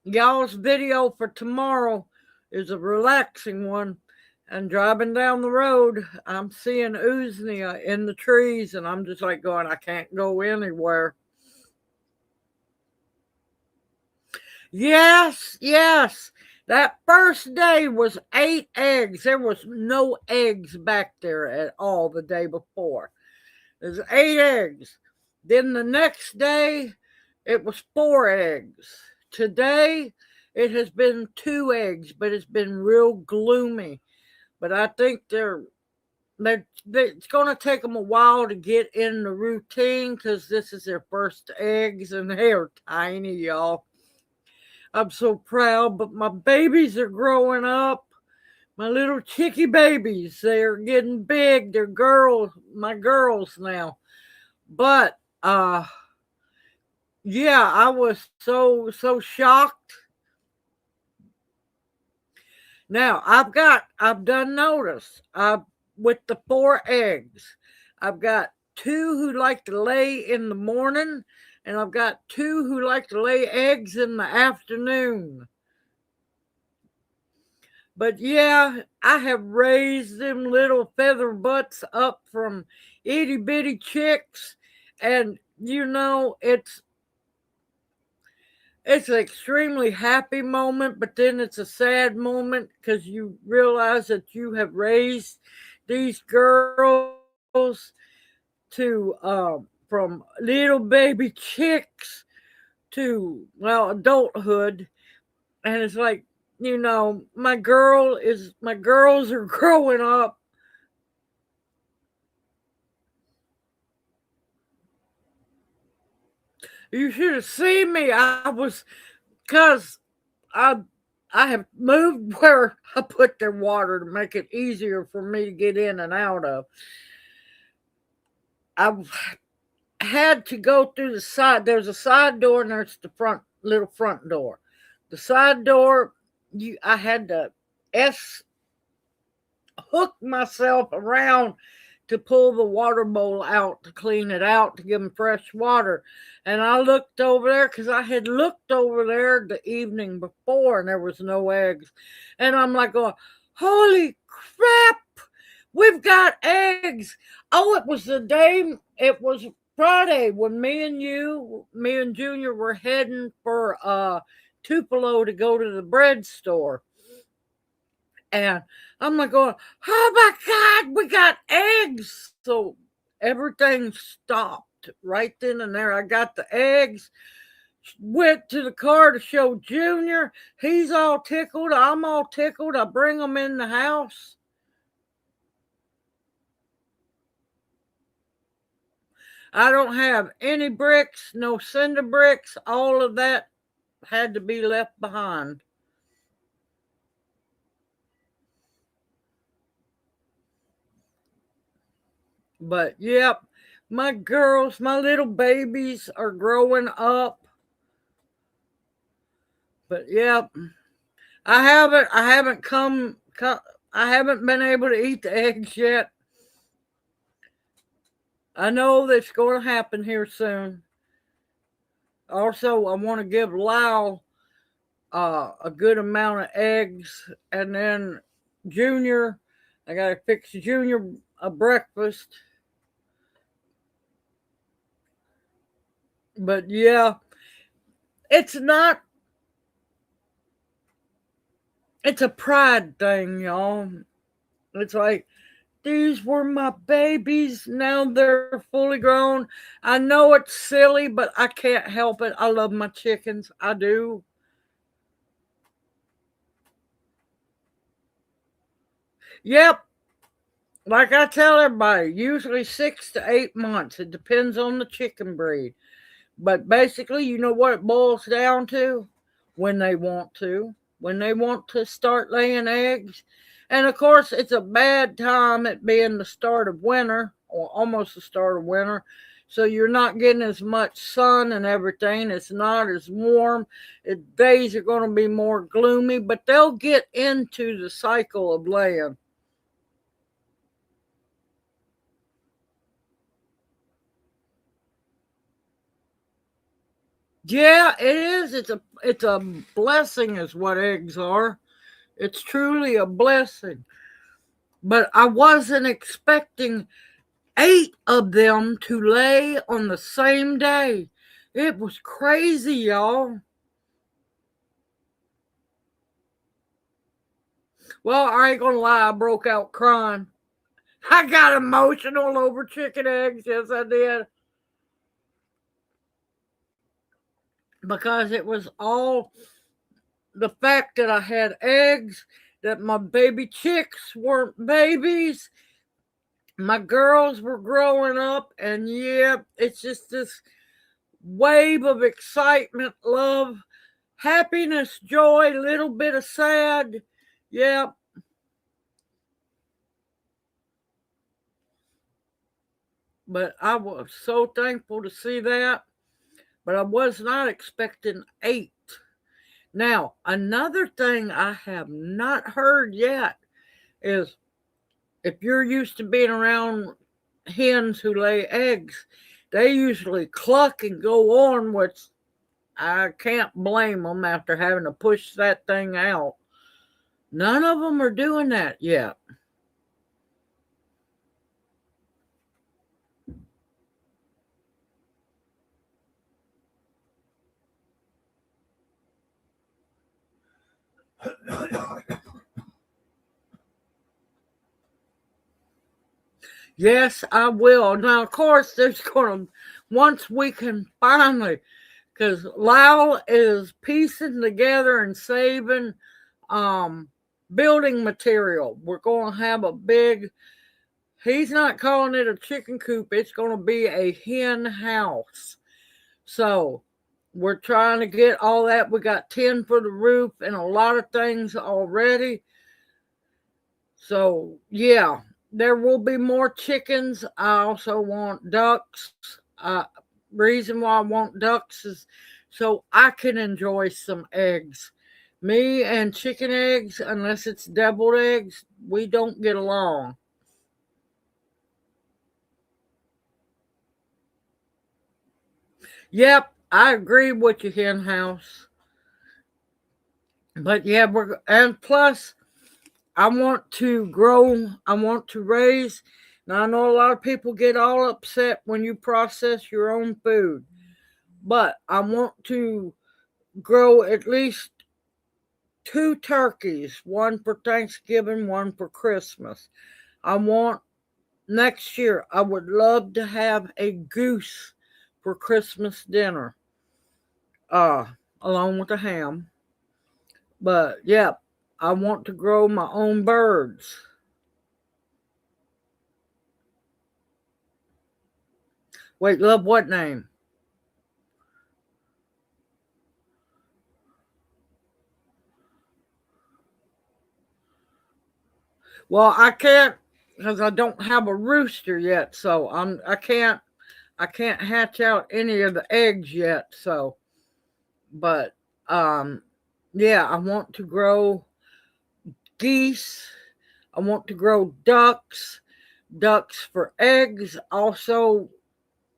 y'all's video for tomorrow is a relaxing one. And driving down the road, I'm seeing Uznia in the trees, and I'm just like going, I can't go anywhere. Yes, yes. That first day was 8 eggs. There was no eggs back there at all the day before. There's 8 eggs. Then the next day, it was 4 eggs. Today, it has been 2 eggs, but it's been real gloomy. But I think it's going to take them a while to get in the routine because this is their first eggs and they are tiny, y'all. I'm so proud, but my babies are growing up. My little chickie babies, they're getting big. They're girls, my girls now. But yeah, I was so shocked. Now I've done notice. With the 4 eggs, I've got 2 who like to lay in the morning, and I've got 2 who like to lay eggs in the afternoon. But yeah, I have raised them little feather butts up from itty bitty chicks, and it's an extremely happy moment, but then it's a sad moment because you realize that you have raised these girls to from little baby chicks to adulthood, and it's like my girls are growing up. You should have seen me. I was because I I have moved where I put their water to make it easier for me to get in and out of. I've had to go through the side. There's a side door and there's the little front door. The side door, I had to s hook myself around to pull the water bowl out to clean it out to give them fresh water. And I looked over there because I had looked over there the evening before and there was no eggs. And I'm like, going, holy crap, we've got eggs. Oh, it was the day, it was Friday when me and Junior were heading for Tupelo to go to the bread store. And I'm like going, oh my God, we got eggs. So everything stopped right then and there. I got the eggs, went to the car to show Junior. He's all tickled. I'm all tickled. I bring them in the house. I don't have any bricks, no cinder bricks. All of that had to be left behind. But yep, my girls, my little babies are growing up. But yep, I haven't been able to eat the eggs yet. I know that's going to happen here soon. Also, I want to give Lyle a good amount of eggs, and then Junior, I got to fix Junior a breakfast. But yeah, it's not, it's a pride thing, y'all. It's like, these were my babies. Now they're fully grown. I know it's silly, but I can't help it. I love my chickens. I do. Yep. Like I tell everybody, usually 6 to 8 months. It depends on the chicken breed. But basically, you know what it boils down to? When they want to. When they want to start laying eggs. And of course, it's a bad time at being the start of winter, or almost the start of winter. So you're not getting as much sun and everything. It's not as warm. Days are going to be more gloomy, but they'll get into the cycle of laying. Yeah, it is. It's a blessing is what eggs are. It's truly a blessing. But I wasn't expecting 8 of them to lay on the same day. It was crazy, y'all. Well, I ain't gonna lie, I broke out crying. I got emotional over chicken eggs. Yes, I did. Because it was all the fact that I had eggs, that my baby chicks weren't babies, my girls were growing up, and yeah, it's just this wave of excitement, love, happiness, joy, little bit of sad. Yeah. But I was so thankful to see that. But I was not expecting 8. Now, another thing I have not heard yet is if you're used to being around hens who lay eggs, they usually cluck and go on, which I can't blame them after having to push that thing out. None of them are doing that yet. Yes, I will. Now, of course, there's going to, once we can finally, because Lyle is piecing together and saving um, building material. We're going to have a big, he's not calling it a chicken coop, it's going to be a hen house. So we're trying to get all that. We got tin for the roof and a lot of things already. So, yeah, there will be more chickens. I also want ducks. Reason why I want ducks is so I can enjoy some eggs. Me and chicken eggs, unless it's deviled eggs, we don't get along. Yep, I agree with you, Hen House. But yeah, and plus, I want to grow, I want to raise. Now, I know a lot of people get all upset when you process your own food, but I want to grow at least two turkeys, one for Thanksgiving, one for Christmas. I want next year, I would love to have a goose for Christmas dinner, uh, along with a ham. But yeah, I want to grow my own birds. Wait, love what name? Well, I can't because I don't have a rooster yet, so I can't hatch out any of the eggs yet. So, but um, yeah, I want to grow geese. I want to grow ducks for eggs. Also,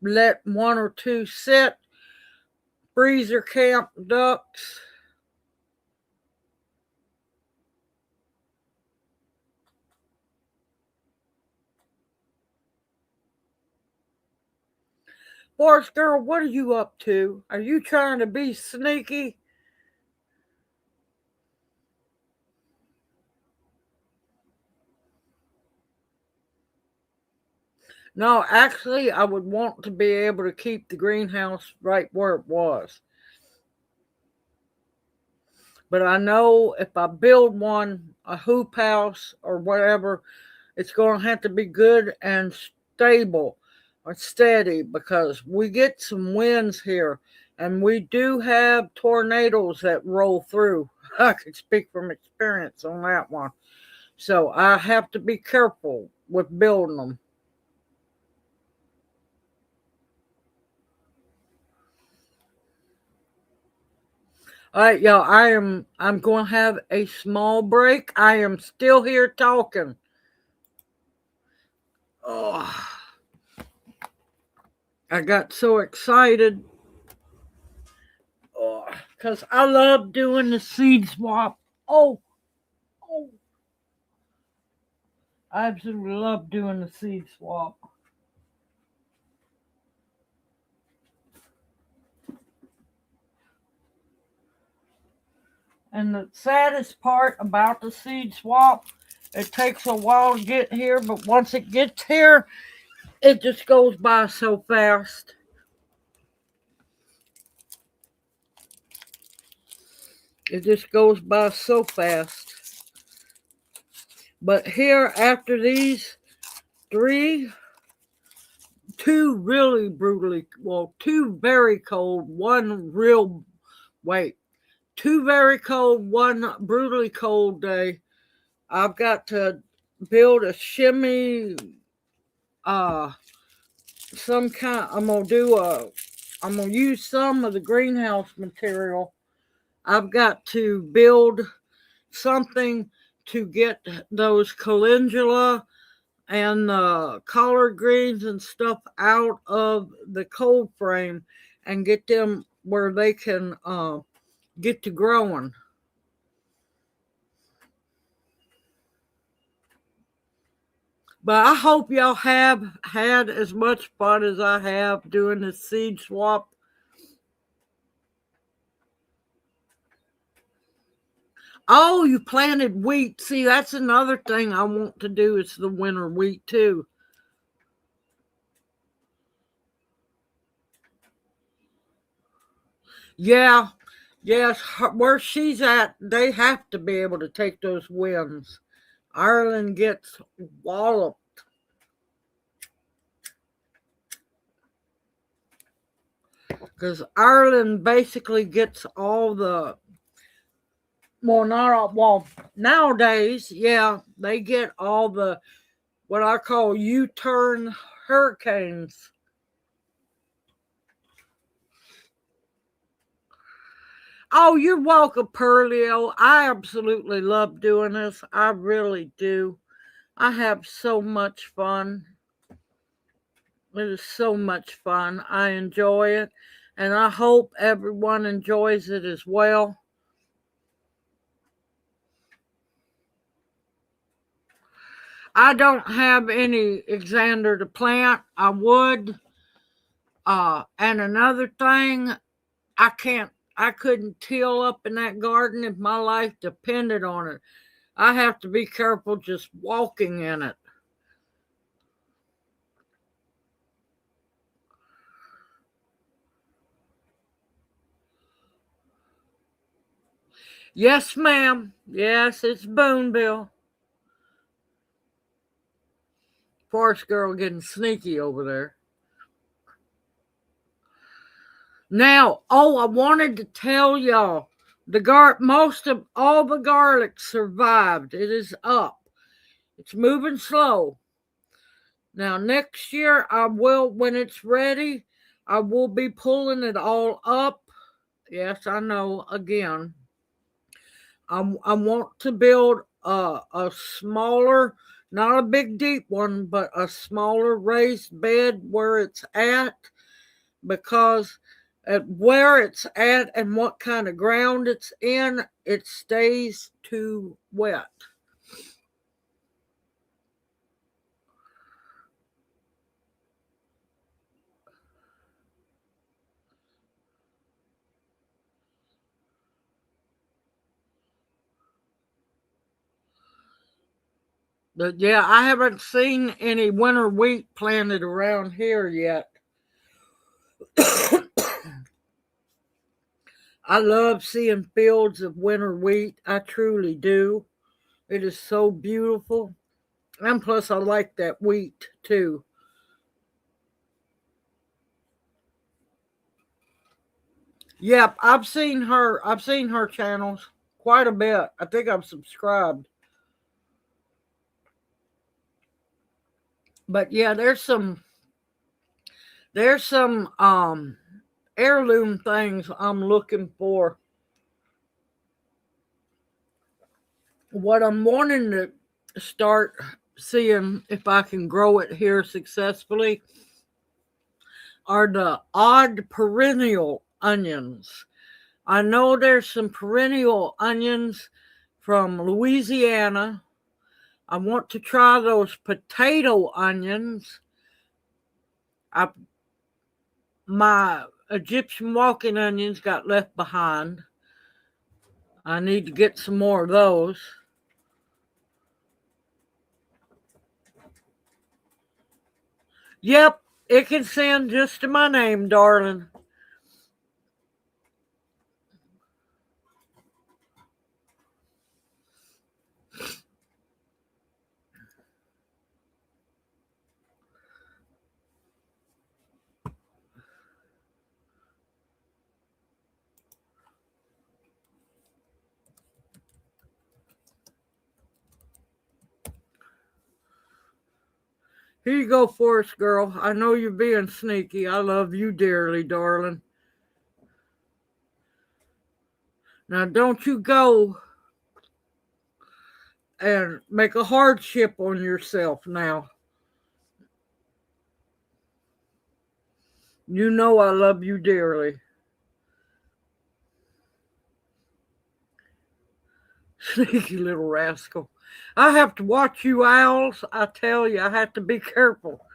let one or two sit. Freezer camp ducks. Forest girl, what are you up to? Are you trying to be sneaky? No, actually, I would want to be able to keep the greenhouse right where it was. But I know if I build one, a hoop house or whatever, it's going to have to be good and stable or steady because we get some winds here and we do have tornadoes that roll through. I can speak from experience on that one. So I have to be careful with building them. All right, y'all. I'm going to have a small break. I am still here talking. Oh, I got so excited because I love doing the seed swap. Oh, oh, I absolutely love doing the seed swap. And the saddest part about the seed swap, it takes a while to get here, but once it gets here, it just goes by so fast. It just goes by so fast. But here, after these three, two really brutally, well, two very cold, one real, wait, two very cold, one brutally cold day, I've got to build a shimmy, uh, some kind, I'm gonna use some of the greenhouse material. I've got to build something to get those calendula and collard greens and stuff out of the cold frame and get them where they can get to growing. But I hope y'all have had as much fun as I have doing the seed swap. Oh, you planted wheat. See, that's another thing I want to do is the winter wheat too. Yeah, yes, where she's at, they have to be able to take those wins. Ireland gets walloped because Ireland basically gets all the, well, not all, well, nowadays, yeah, they get all the what I call U-turn hurricanes. Oh, you're welcome, Pearlio. I absolutely love doing this. I really do. I have so much fun. It is so much fun. I enjoy it. and I hope everyone enjoys it as well. I don't have any Xander to plant. I would. And another thing, I couldn't till up in that garden if my life depended on it. I have to be careful just walking in it. Yes, ma'am. Yes, it's Boonville. Forest girl getting sneaky over there. Now, I wanted to tell y'all most of all the garlic survived. It is up. It's moving slow. Now, next year, when it's ready, I will be pulling it all up. Yes, I know, again. I want to build a smaller, not a big deep one, but a smaller raised bed where it's at, because at where it's at and what kind of ground it's in, it stays too wet. But yeah, I haven't seen any winter wheat planted around here yet. I love seeing fields of winter wheat. I truly do. It is so beautiful. And plus, I like that wheat too. Yep, I've seen her channels quite a bit. I think I'm subscribed. But yeah, there's some heirloom things I'm looking for. What I'm wanting to start seeing if I can grow it here successfully are the odd perennial onions. I know there's some perennial onions from Louisiana. I want to try those potato onions. I, my Egyptian walking onions got left behind. I need to get some more of those. Yep, it can send just to my name, darling. Here you go, Forest Girl. I know you're being sneaky. I love you dearly, darling. Now, don't you go and make a hardship on yourself now. You know I love you dearly. Sneaky little rascal. I have to watch you owls. I tell you, I have to be careful.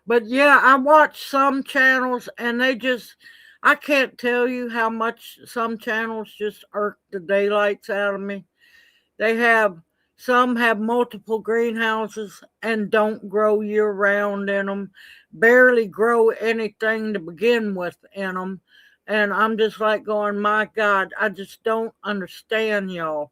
But yeah, I watch some channels and I can't tell you how much some channels just irk the daylights out of me. They have Some have multiple greenhouses and don't grow year round in them, barely grow anything to begin with in them. And I'm just like going, my God, I just don't understand y'all.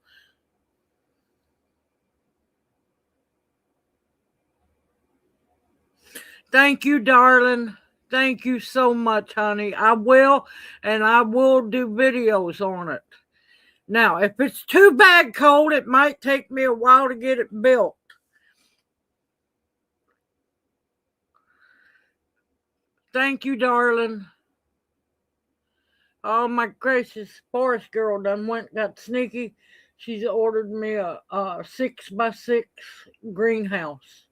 Thank you, darling. Thank you so much, honey. And I will do videos on it. Now, if it's too bad cold, it might take me a while to get it built. Thank you, darling. Oh my gracious, Forest Girl done went got sneaky. She's ordered me a 6x6 greenhouse.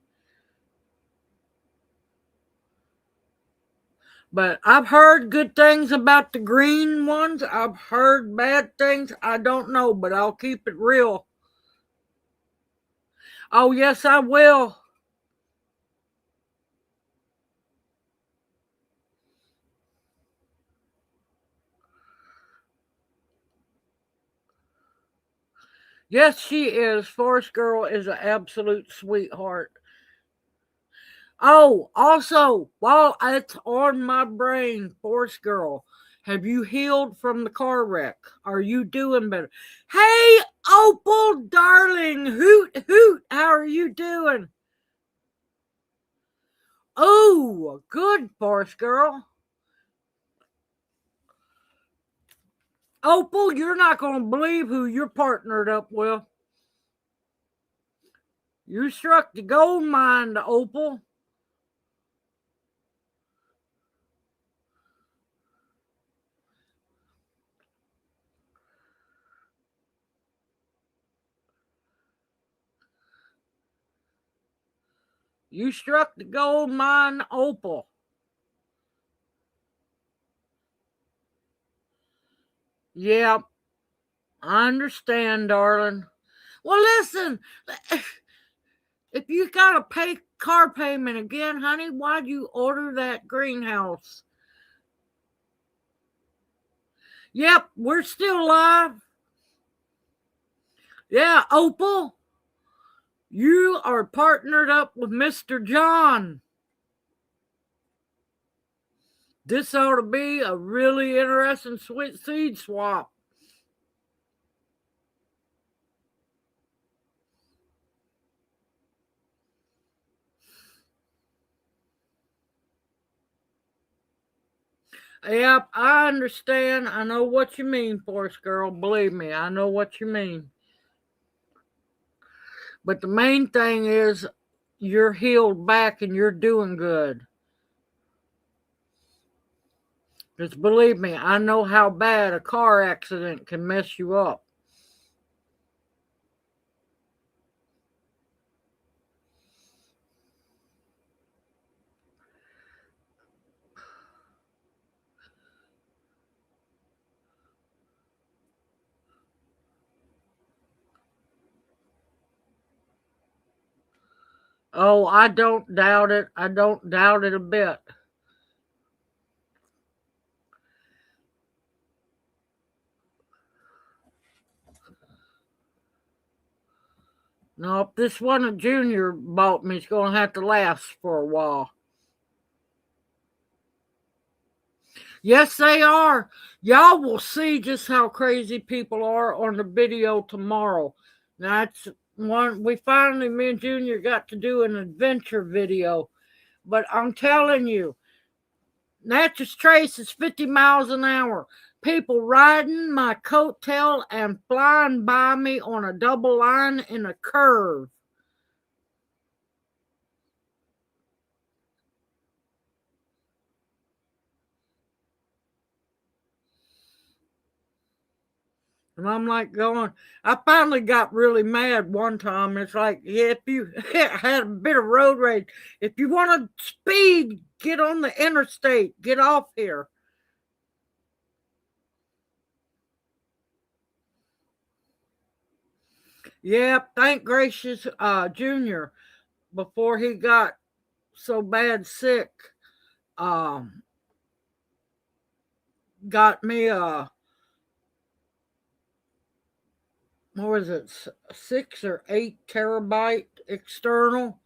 But I've heard good things about the green ones. I've heard bad things. I don't know, but I'll keep it real. Oh, yes, I will. Yes, she is. Forest Girl is an absolute sweetheart. Oh, also, while it's on my brain, Forest Girl, have you healed from the car wreck? Are you doing better? Hey, Opal, darling, hoot, hoot, how are you doing? Oh, good, Forest Girl. Opal, you're not going to believe who you're partnered up with. You struck the gold mine, Opal. You struck the gold mine, Opal. Yeah, I understand, darling. Well, listen, if you got to pay car payment again, honey, why'd you order that greenhouse? Yep, we're still live. Yeah, Opal, you are partnered up with Mr. John. This ought to be a really interesting sweet seed swap. Yep, I understand. I know what you mean, Forest Girl. Believe me, I know what you mean. But the main thing is you're healed back and you're doing good. Just believe me, I know how bad a car accident can mess you up. Oh, I don't doubt it. I don't doubt it a bit. No, if this one a junior bought me, it's going to have to last for a while. Yes, they are. Y'all will see just how crazy people are on the video tomorrow. That's one we finally, me and Junior, got to do an adventure video. But I'm telling you, Natchez Trace is 50 miles an hour. People riding my coattail and flying by me on a double line in a curve. And I'm like going, I finally got really mad one time. It's like, yeah, if you had a bit of road rage, if you want to speed, get on the interstate, get off here. Yeah, thank gracious, Junior, before he got so bad sick, um, got me a, what was it, 6 or 8 terabyte external,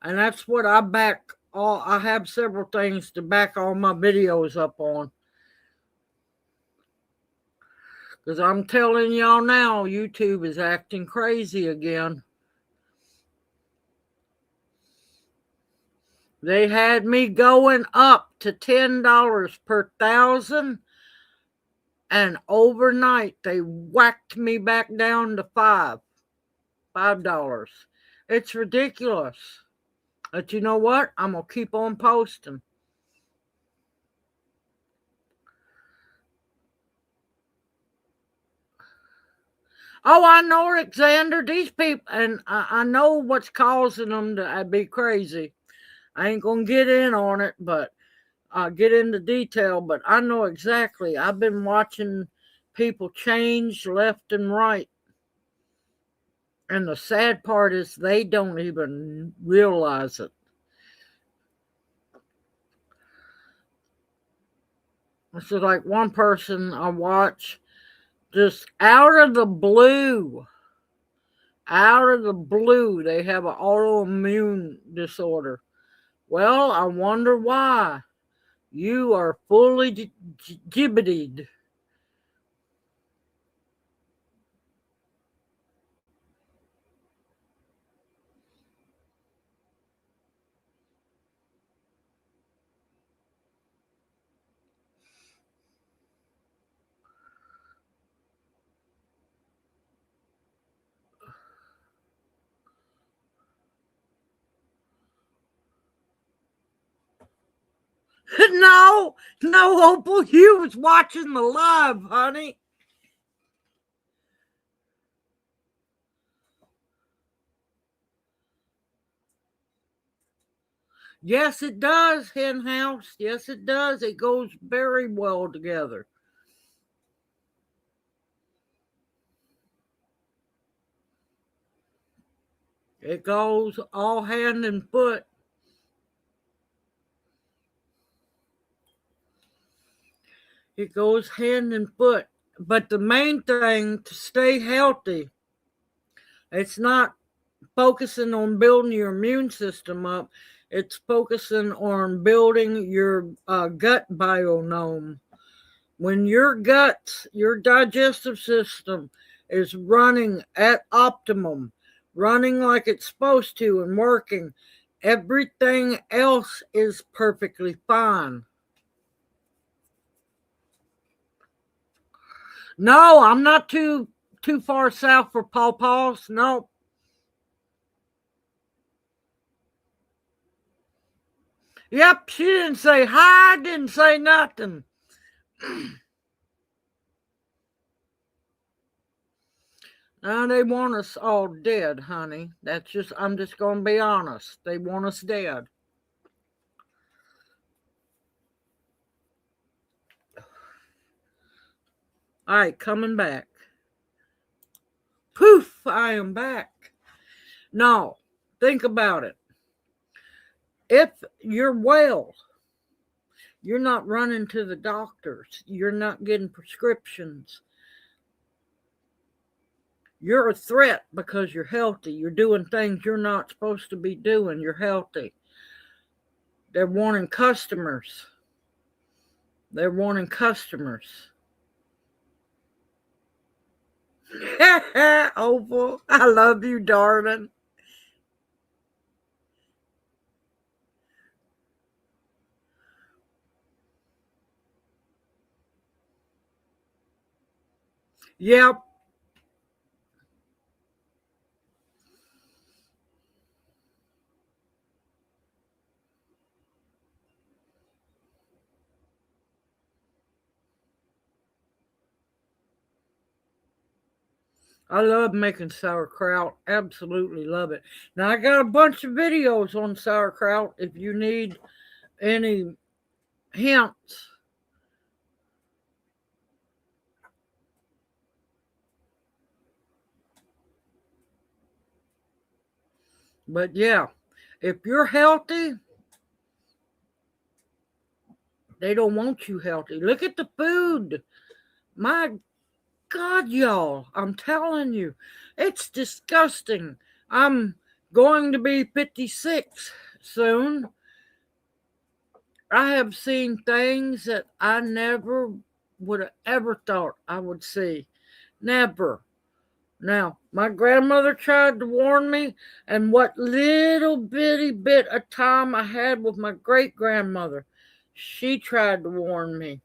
and that's what I back all. I have several things to back all my videos up on. Because I'm telling y'all now, YouTube is acting crazy again. They had me going up to $10 per thousand, and overnight they whacked me back down to $5. It's ridiculous. But you know what? I'm going to keep on posting. Oh, I know, Alexander. These people, and I know what's causing them to be crazy. I ain't going to get in on it, but get into detail, but I know exactly. I've been watching people change left and right. And the sad part is they don't even realize it. So, like one person I watch, just out of the blue, they have an autoimmune disorder. Well, I wonder why. You are fully gibbeted. No, no, Opal, you was watching the live, honey. Yes, it does, Hen House. Yes, it does. It goes very well together. It goes all hand and foot. It goes hand and foot. But the main thing to stay healthy, it's not focusing on building your immune system up. It's focusing on building your gut biome. When your guts, your digestive system is running at optimum, running like it's supposed to and working, everything else is perfectly fine. No, I'm not too far south for pawpaws. No. Yep, she didn't say hi, didn't say nothing. Now they want us all dead, honey. I'm just gonna be honest. They want us dead. All right, coming back. Poof, I am back. No, think about it. If you're well, you're not running to the doctors, you're not getting prescriptions. You're a threat because you're healthy. You're doing things you're not supposed to be doing. You're healthy. They're wanting customers. They're wanting customers. Opal, I love you, darling. Yep. I love making sauerkraut. Absolutely love it. Now, I got a bunch of videos on sauerkraut if you need any hints. But yeah, if you're healthy, they don't want you healthy. Look at the food. My God, y'all, I'm telling you, it's disgusting. I'm going to be 56 soon. I have seen things that I never would have ever thought I would see. Never. Now, my grandmother tried to warn me, and what little bitty bit of time I had with my great grandmother, she tried to warn me.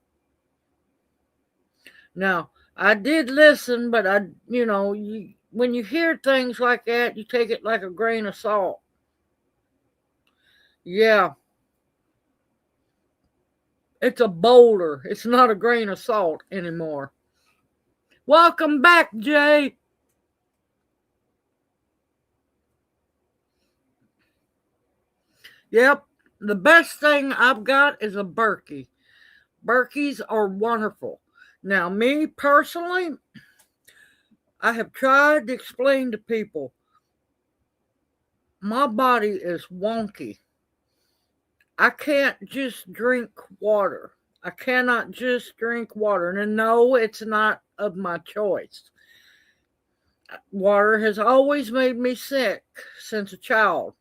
Now, I did listen, but when you hear things like that, you take it like a grain of salt. Yeah, it's a boulder. It's not a grain of salt anymore. Welcome back, Jay. Yep. the best thing I've got is a Berkey. Berkeys are wonderful. Now, me personally, I have tried to explain to people my body is wonky. I can't just drink water. I cannot just drink water. And no, it's not of my choice. Water has always made me sick since a child.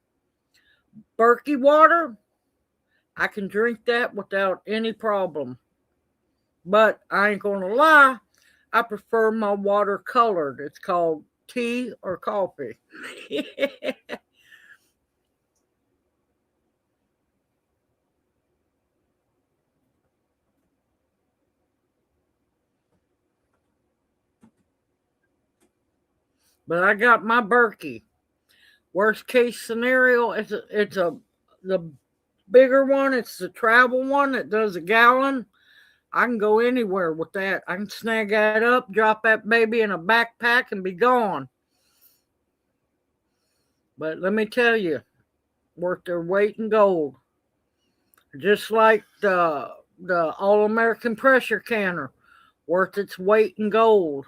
Berkey water, I can drink that without any problem. But I ain't going to lie, I prefer my water colored. It's called tea or coffee. But I got my Berkey. Worst case scenario, it's the bigger one. It's the travel one that does a gallon. I can go anywhere with that. I can snag that up, drop that baby in a backpack, and be gone. But let me tell you, worth their weight in gold. Just like the All American pressure canner, worth its weight in gold.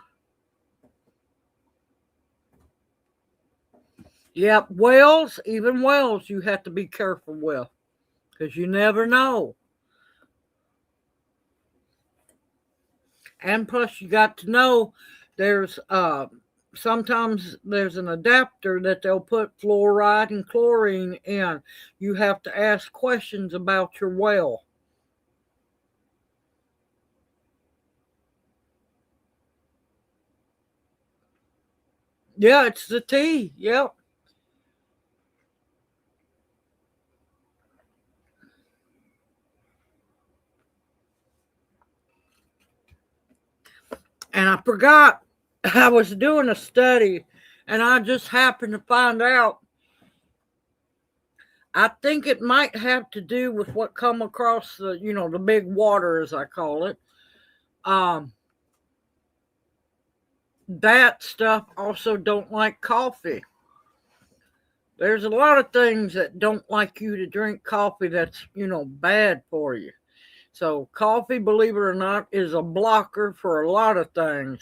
Yep, whales, even whales, you have to be careful with, because you never know. And plus, you got to know there's sometimes there's an adapter that they'll put fluoride and chlorine in. You have to ask questions about your well. Yeah, it's the tea. Yep. And I forgot I was doing a study and I just happened to find out. I think it might have to do with what come across the big water, as I call it. Um, that stuff also don't like coffee. There's a lot of things that don't like you to drink coffee that's, bad for you. So coffee, believe it or not, is a blocker for a lot of things.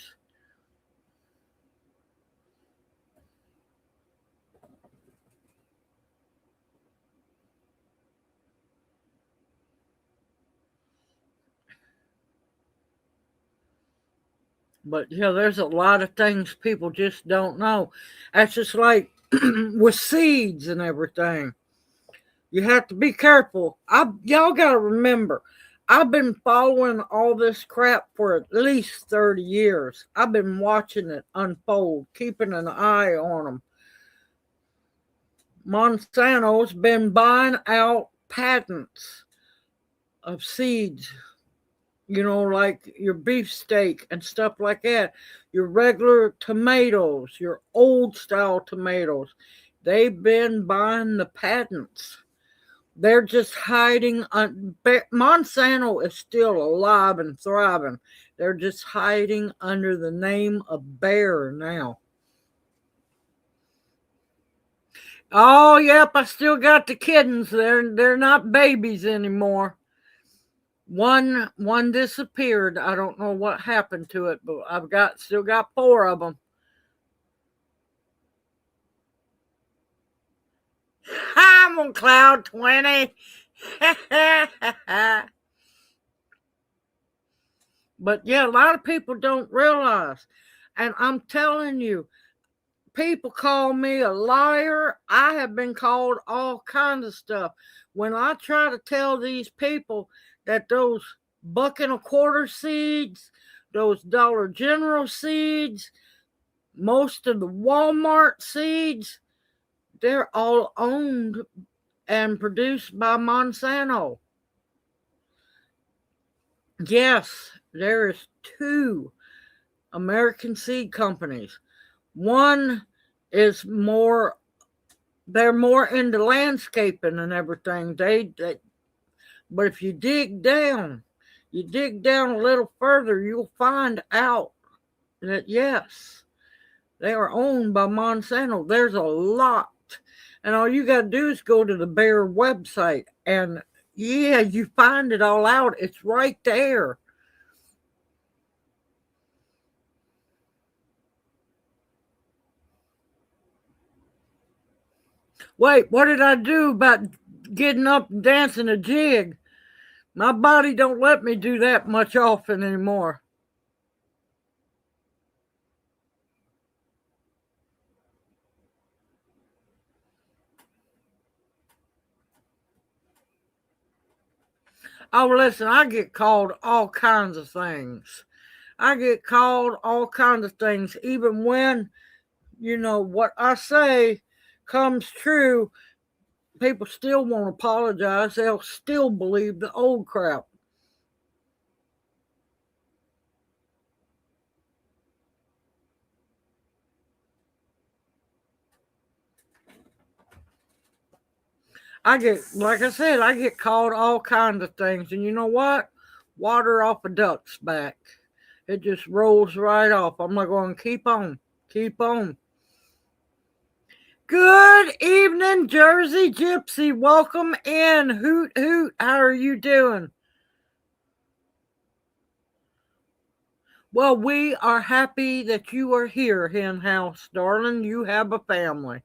But there's a lot of things people just don't know. That's just like with seeds and everything. You have to be careful. Y'all gotta remember, I've been following all this crap for at least 30 years. I've been watching it unfold, keeping an eye on them. Monsanto's been buying out patents of seeds, like your beefsteak and stuff like that, your regular tomatoes, your old style tomatoes. They've been buying the patents. They're just hiding. Monsanto is still alive and thriving. They're just hiding under the name of Bayer now. Oh, yep, I still got the kittens. They're not babies anymore. One disappeared. I don't know what happened to it, but still got 4 of them. I'm on cloud 20. But yeah, a lot of people don't realize. And I'm telling you, people call me a liar. I have been called all kinds of stuff. When I try to tell these people that those $1.25 seeds, those Dollar General seeds, most of the Walmart seeds, they're all owned and produced by Monsanto. Yes, there is 2 American seed companies. One is they're more into landscaping and everything. But if you dig down a little further, you'll find out that yes, they are owned by Monsanto. There's a lot. And all you got to do is go to the Bear website, and yeah, you find it all out. It's right there. Wait, what did I do about getting up and dancing a jig? My body don't let me do that much often anymore. Oh, listen, I get called all kinds of things. I get called all kinds of things, even when, what I say comes true. People still won't apologize. They'll still believe the old crap. Like I said, I get called all kinds of things. And you know what? Water off a duck's back. It just rolls right off. I'm not going to keep on. Keep on. Good evening, Jersey Gypsy. Welcome in. Hoot, hoot. How are you doing? Well, we are happy that you are here, Hen House, darling. You have a family.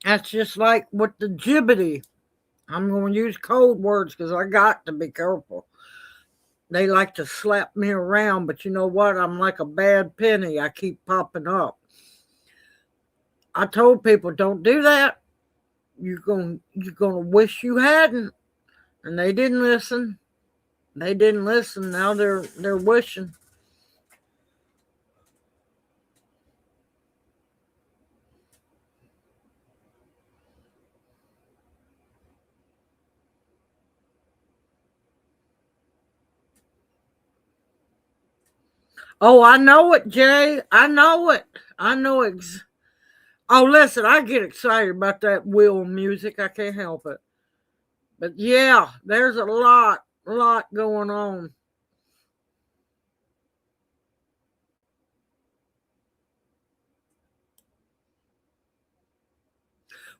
That's just like with the gibbety. I'm going to use code words because I got to be careful. They like to slap me around, but you know what? I'm like a bad penny. I keep popping up. I told people, don't do that. You're gonna wish you hadn't, and they didn't listen. They didn't listen. Now they're wishing. Oh, I know it, Jay. I know it. I know it. Oh, listen, I get excited about that wheel music. I can't help it. But yeah, there's a lot going on.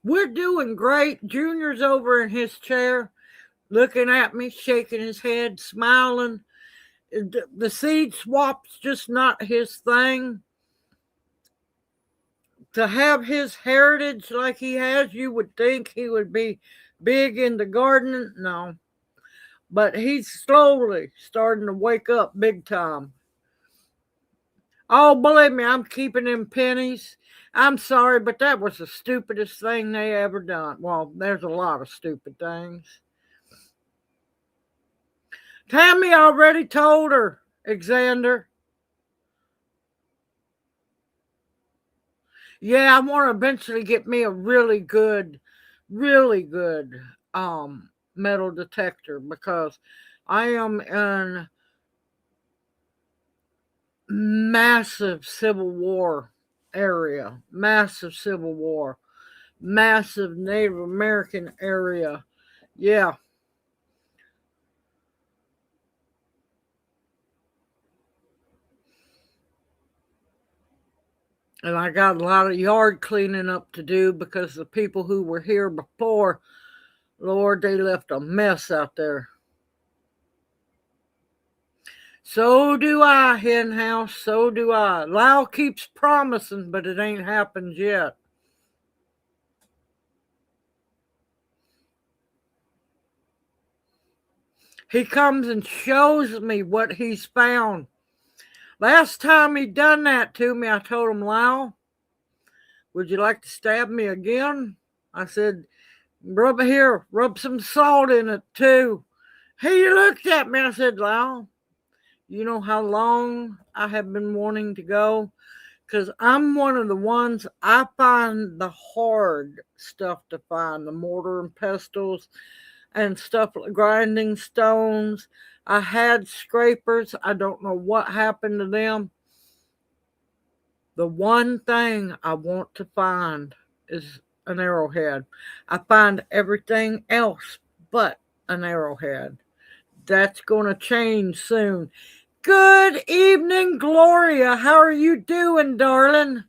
We're doing great. Junior's over in his chair, looking at me, shaking his head, smiling. The seed swap's just not his thing. To have his heritage like he has, you would think he would be big into gardening. No, but he's slowly starting to wake up big time. Oh, believe me, I'm keeping them pennies. I'm sorry, but that was the stupidest thing they ever done. Well, there's a lot of stupid things. Tammy already told her, Xander. Yeah, I want to eventually get me a really good metal detector because I am in massive Civil War area, massive Civil War, massive Native American area. Yeah, and I got a lot of yard cleaning up to do because the people who were here before, Lord, they left a mess out there. So do I, Hen House. So do I. Lyle keeps promising, but it ain't happened yet. He comes and shows me what he's found. Last time he done that to me, I told him, Lyle, would you like to stab me again? I said, rub it here, rub some salt in it too. He looked at me. I said, Lyle, you know how long I have been wanting to go? Because I'm one of the ones I find the hard stuff to find, the mortar and pestles and stuff like grinding stones. I had scrapers. I don't know what happened to them. The one thing I want to find is an arrowhead. I find everything else but an arrowhead. That's going to change soon. Good evening, Gloria. How are you doing, darling?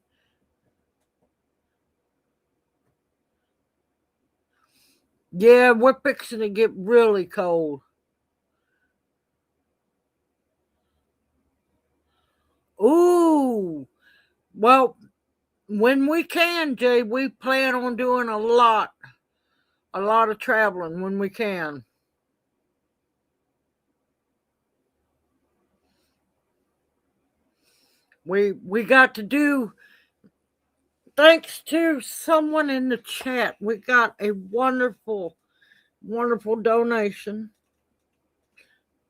Yeah, we're fixing to get really cold. Ooh. Well, when we can, Jay, we plan on doing a lot of traveling when we can. We got to do, thanks to someone in the chat, we got a wonderful donation.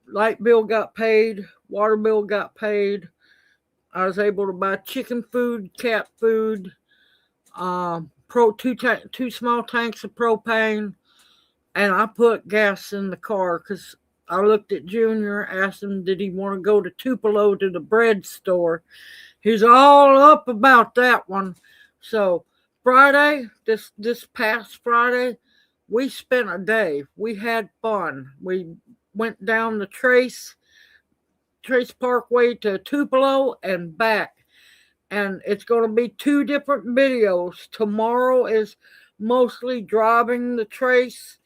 Light bill got paid, water bill got paid. I was able to buy chicken food, cat food, two small tanks of propane, and I put gas in the car because I looked at Junior, asked him did he want to go to Tupelo to the bread store. He's all up about that one. So Friday, this past Friday, we spent a day. We had fun. We went down the Trace Parkway to Tupelo and back. And it's going to be two different videos. Tomorrow is mostly driving the Trace.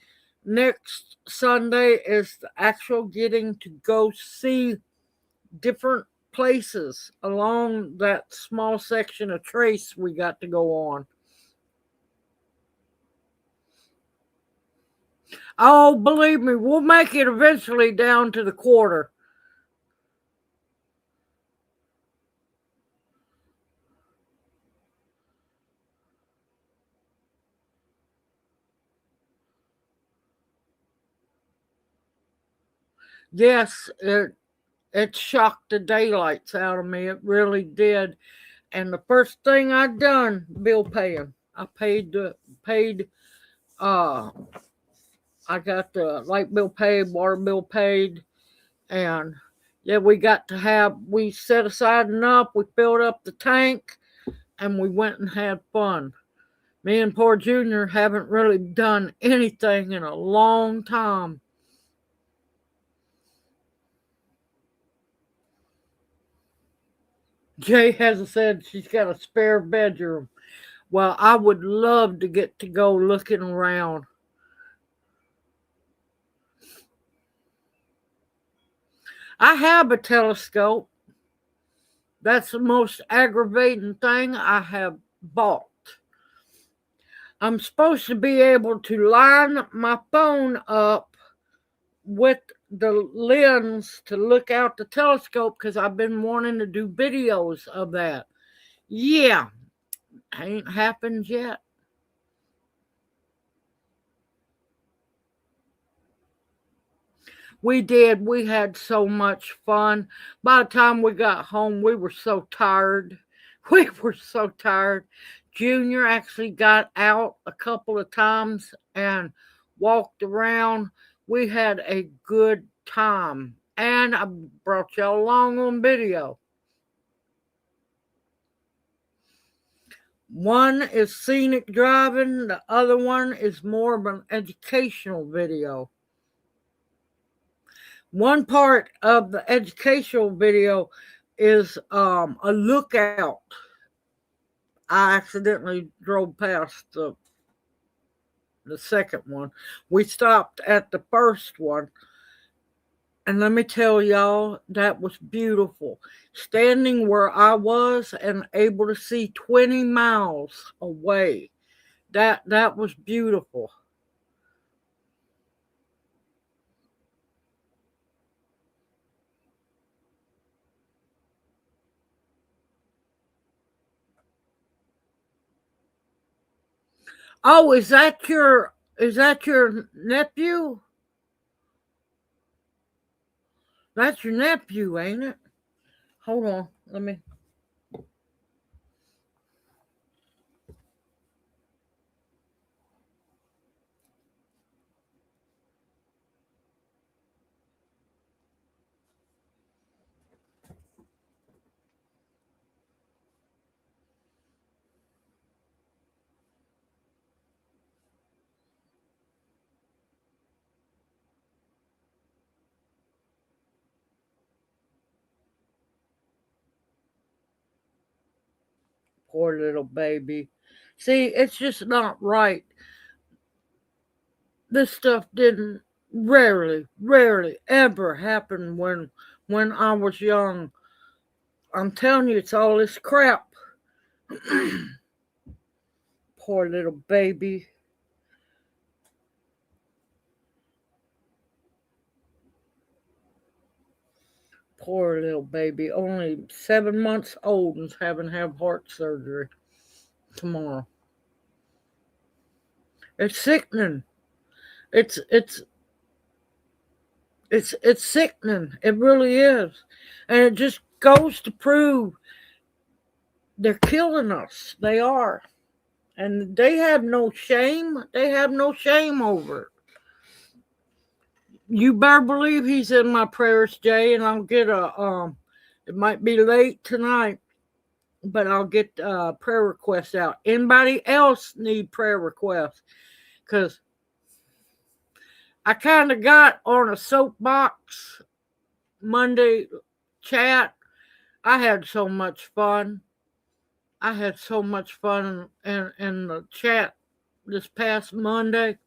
Next Sunday is the actual getting to go see different places along that small section of Trace we got to go on. Oh, believe me, we'll make it eventually down to the quarter. Yes, it shocked the daylights out of me. It really did. And the first thing I done, bill paying. I paid uh I got the light bill paid, water bill paid, and yeah, we set aside enough, we filled up the tank, and we went and had fun. Me and poor Junior haven't really done anything in a long time. Jay has said she's got a spare bedroom. Well, I would love to get to go looking around. I have a telescope. That's the most aggravating thing I have bought. I'm supposed to be able to line my phone up with the lens to look out the telescope because I've been wanting to do videos of that. Yeah, ain't happened yet. We did. We had so much fun. By the time we got home, we were so tired. We were so tired. Junior actually got out a couple of times and walked around. We had a good time. And I brought y'all along on video. One is scenic driving, the other one is more of an educational video. One part of the educational video is a lookout. I accidentally drove past the second one. We stopped at the first one, and let me tell y'all, that was beautiful. Standing where I was and able to see 20 miles away. That was beautiful. Oh, is that your nephew? That's your nephew, ain't it? Hold on. Let me. Poor little baby. See, it's just not right. This stuff didn't rarely ever happen when I was young. I'm telling you, it's all this crap. Poor little baby. Poor little baby. Only 7 months old and's having to have heart surgery tomorrow. It's sickening. It's it's it's sickening. It really is. And it just goes to prove they're killing us. They are. And they have no shame. They have no shame over it. You better believe he's in my prayers, Jay, and I'll get it might be late tonight, but I'll get a prayer requests out. Anybody else need prayer requests? Because I kind of got on a soapbox Monday chat. I had so much fun. I had so much fun in the chat this past Monday.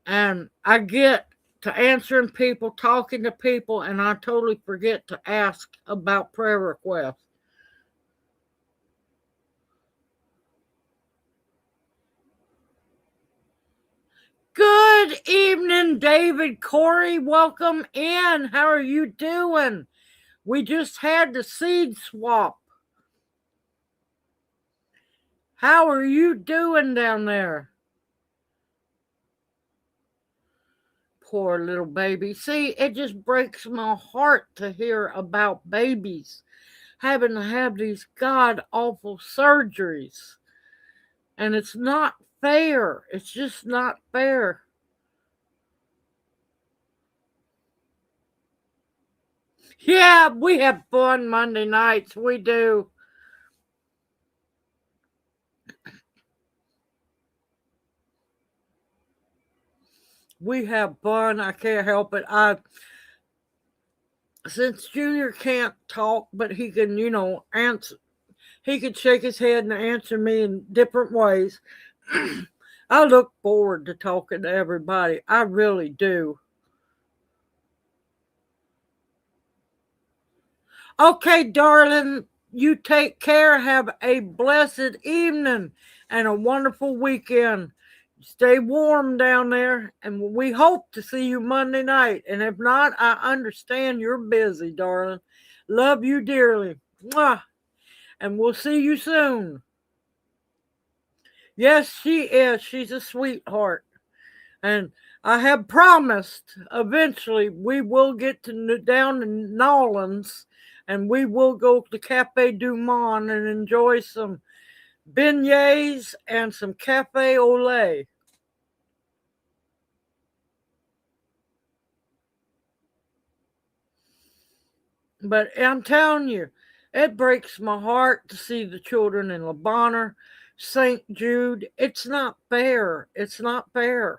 And I get to answering people, talking to people, and I totally forget to ask about prayer requests. Good evening, David Corey. Welcome in. How are you doing? We just had the seed swap. How are you doing down there? Poor little baby. See, it just breaks my heart to hear about babies having to have these god awful surgeries. And it's not fair. It's just not fair. Yeah, we have fun Monday nights. We do. We have fun. I can't help it. Since Junior can't talk, but he can, answer. He could shake his head and answer me in different ways. I look forward to talking to everybody. I really do. Okay, darling, you take care. Have a blessed evening and a wonderful weekend. Stay warm down there, and we hope to see you Monday night. And if not, I understand you're busy, darling. Love you dearly. Mwah. And we'll see you soon. Yes, she is. She's a sweetheart. And I have promised eventually we will get down to Nolans and we will go to Cafe Du Monde and enjoy some beignets and some cafe au lait. But I'm telling you, it breaks my heart to see the children in Le Bonheur, St. Jude. It's not fair. It's not fair.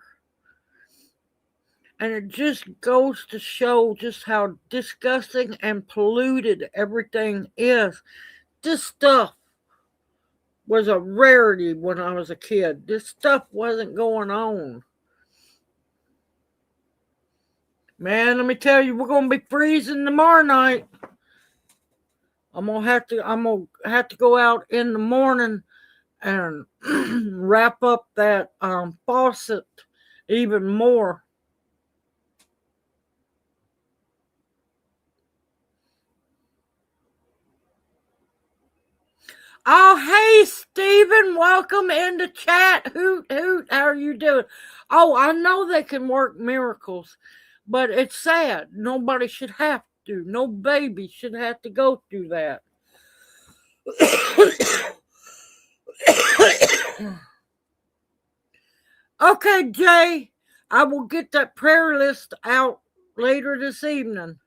And it just goes to show just how disgusting and polluted everything is. This stuff was a rarity when I was a kid. This stuff wasn't going on. Man, let me tell you, we're gonna be freezing tomorrow night. I'm gonna have to go out in the morning and wrap up that faucet even more. Oh, hey, Stephen, welcome into chat. Hoot, hoot, how are you doing? Oh, I know they can work miracles, but it's sad. Nobody should have to. No baby should have to go through that. Okay, Jay, I will get that prayer list out later this evening.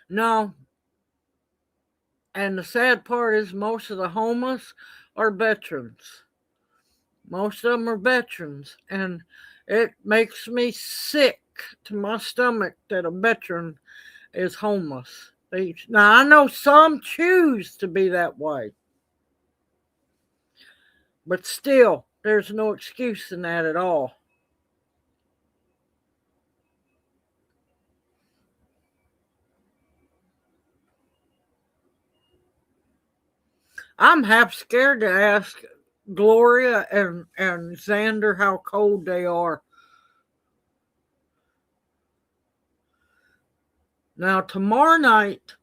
No. And the sad part is most of the homeless are veterans. Most of them are veterans. And it makes me sick to my stomach that a veteran is homeless. Now, I know some choose to be that way, but still, there's no excuse in that at all. I'm half scared to ask Gloria and Xander how cold they are. Now, tomorrow night,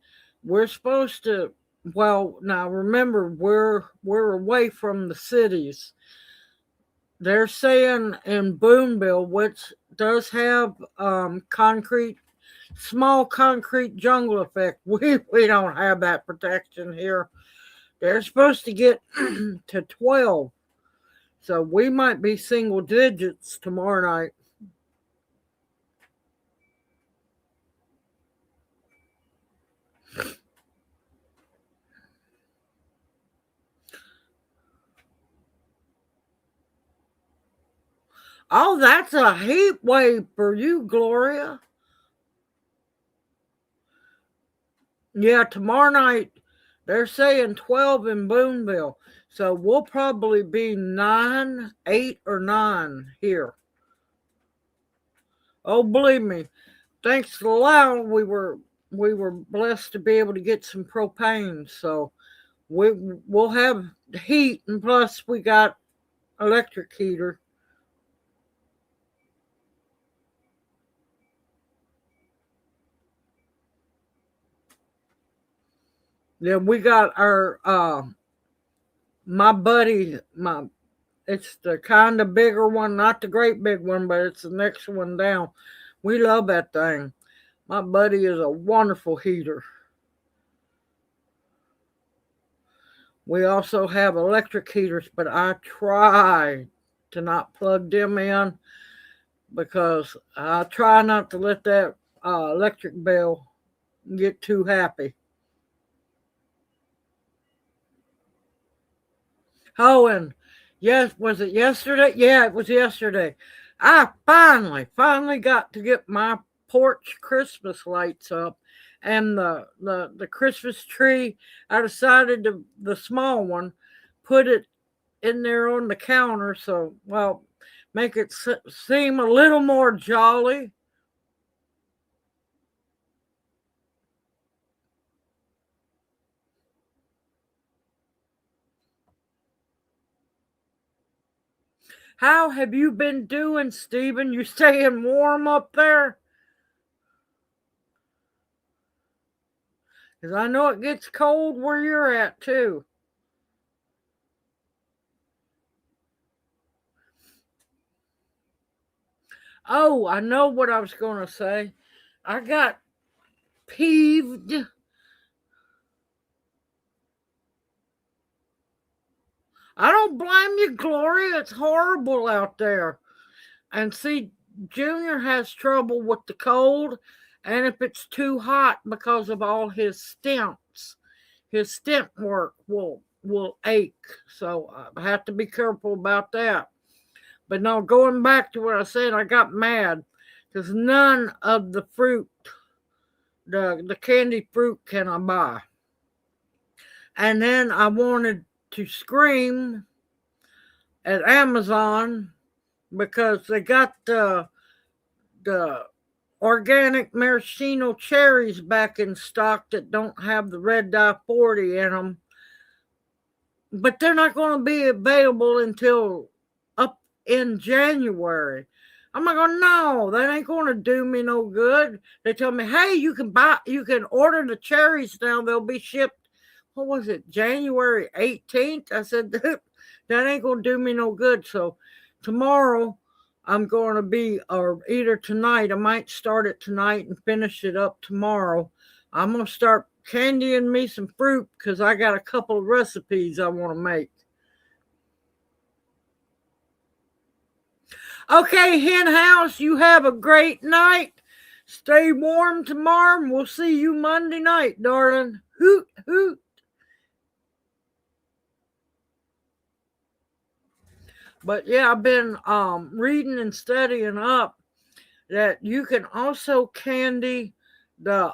we're supposed to, well, now remember, we're away from the cities. They're saying in Boonville, which does have concrete, small concrete jungle effect. We don't have that protection here. They're supposed to get to 12. So we might be single digits tomorrow night. Oh, that's a heat wave for you, Gloria. Yeah, tomorrow night they're saying 12 in Boonville. So we'll probably be 9, 8, or 9 here. Oh, believe me, thanks to Lyle, we were blessed to be able to get some propane. So we'll have heat, and plus we got electric heater. Yeah, we got our my buddy, my it's the kind of bigger one, not the great big one, but it's the next one down. We love that thing. My buddy is a wonderful heater. We also have electric heaters, but I try to not plug them in because I try not to let that electric bill get too happy. Oh, and yes, was it yesterday? Yeah, it was yesterday. I finally got to get my porch Christmas lights up, and the Christmas tree. I decided to the small one, put it in there on the counter, so well, make it seem a little more jolly. How have you been doing, Stephen? You staying warm up there? Because I know it gets cold where you're at too. Oh, I know what I was going to say. I got peeved. I don't blame you, Gloria. It's horrible out there. And see, Junior has trouble with the cold, and if it's too hot because of all his stents, his stent work will ache. So I have to be careful about that. But no, going back to what I said, I got mad because none of the fruit, the candy fruit, can I buy. And then I wanted to scream at Amazon because they got the organic maraschino cherries back in stock that don't have the red dye 40 in them, but they're not going to be available until up in January. I'm like, oh no, that ain't going to do me no good. They tell me, hey, you can order the cherries now. They'll be shipped. What was it, January 18th? I said that ain't going to do me no good. So tomorrow I'm going to be, or either tonight, I might start it tonight and finish it up tomorrow. I'm going to start candying me some fruit because I got a couple of recipes I want to make. Okay, Hen House, you have a great night. Stay warm tomorrow, and we'll see you Monday night, darling. Hoot, hoot. But yeah, I've been reading and studying up, that you can also candy the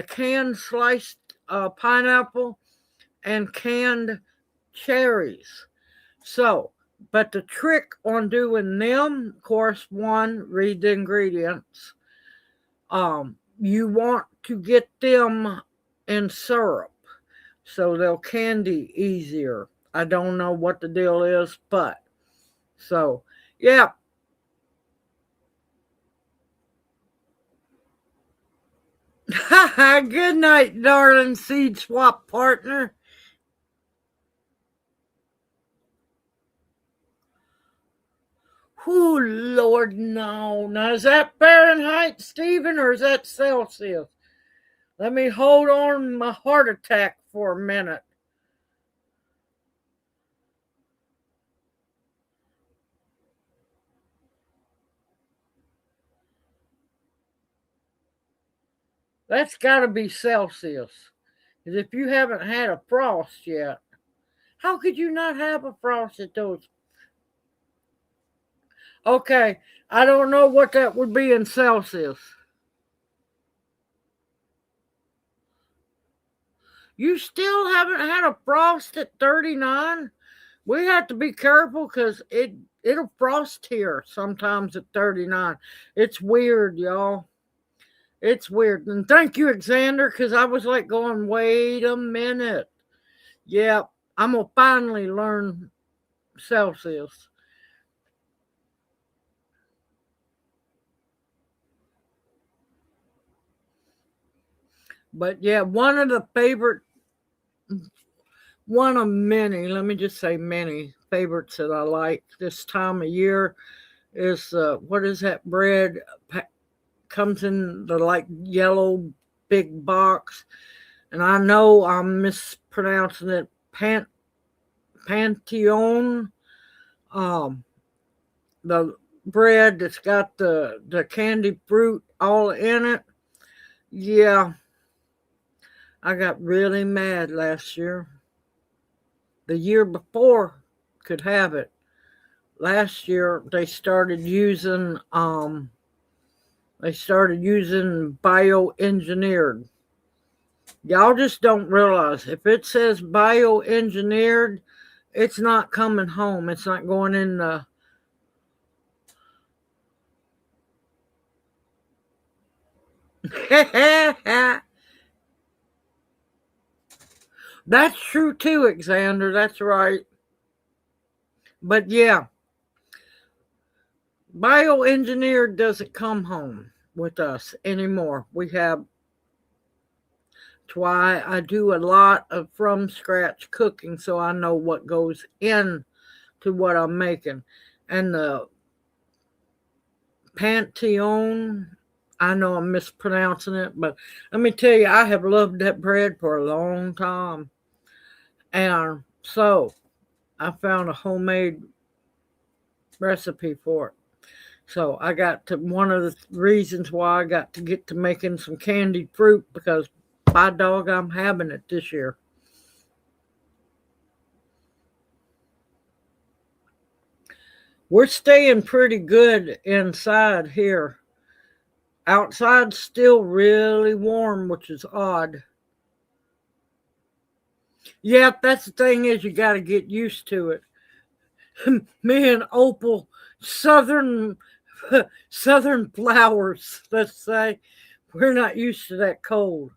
canned sliced pineapple and canned cherries. So, but the trick on doing them, of course, one, read the ingredients. You want to get them in syrup so they'll candy easier. I don't know what the deal is, but so yeah. Good night, darling seed swap partner. Oh, Lord, no. Now, is that Fahrenheit, Stephen, or is that Celsius? Let me hold on my heart attack for a minute. That's got to be Celsius. Because if you haven't had a frost yet, how could you not have a frost at those? Okay, I don't know what that would be in Celsius. You still haven't had a frost at 39? We have to be careful because it'll frost here sometimes at 39. It's weird, y'all. It's weird. And thank you, Xander, because I was like going, wait a minute. Yeah, I'm going to finally learn Celsius. But yeah, one of many, let me just say many favorites that I like this time of year is what is that bread? Comes in the like yellow big box. And I know I'm mispronouncing it. Pantheon. Um, the bread that's got the candy fruit all in it. Yeah, I got really mad last year. The year before could have it. Last year they started using bioengineered. Y'all just don't realize if it says bioengineered, it's not coming home. It's not going in the. That's true too, Alexander. That's right. But yeah, bioengineered doesn't come home with us anymore. We have. That's why I do a lot of from scratch cooking so I know what goes in to what I'm making. And the Pantheon, I know I'm mispronouncing it, but let me tell you, I have loved that bread for a long time. And so I found a homemade recipe for it. So I got to one of the reasons why I got to get to making some candied fruit because by dog, I'm having it this year. We're staying pretty good inside here. Outside's still really warm, which is odd. Yep, that's the thing is you got to get used to it. Me and Opal, southern southern flowers, let's say, we're not used to that cold.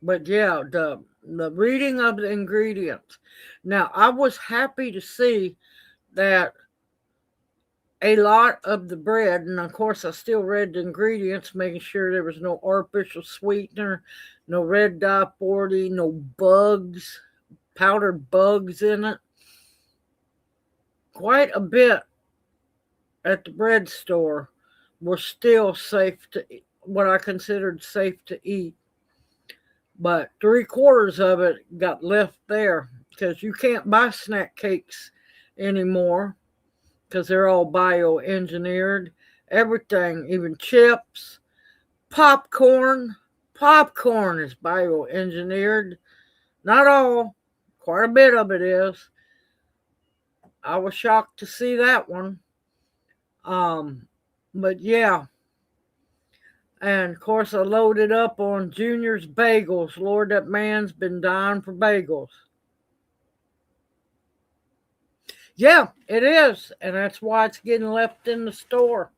But yeah, the reading of the ingredients. Now, I was happy to see that a lot of the bread, and of course, I still read the ingredients, making sure there was no artificial sweetener, no red dye 40, no bugs, powdered bugs in it. Quite a bit at the bread store were still safe to what I considered safe to eat. But three-quarters of it got left there because you can't buy snack cakes anymore because they're all bioengineered. Everything, even chips, popcorn. Popcorn is bioengineered. Not all. Quite a bit of it is. I was shocked to see that one. But yeah. And of course, I loaded up on Junior's bagels. Lord, that man's been dying for bagels. Yeah, it is. And that's why it's getting left in the store.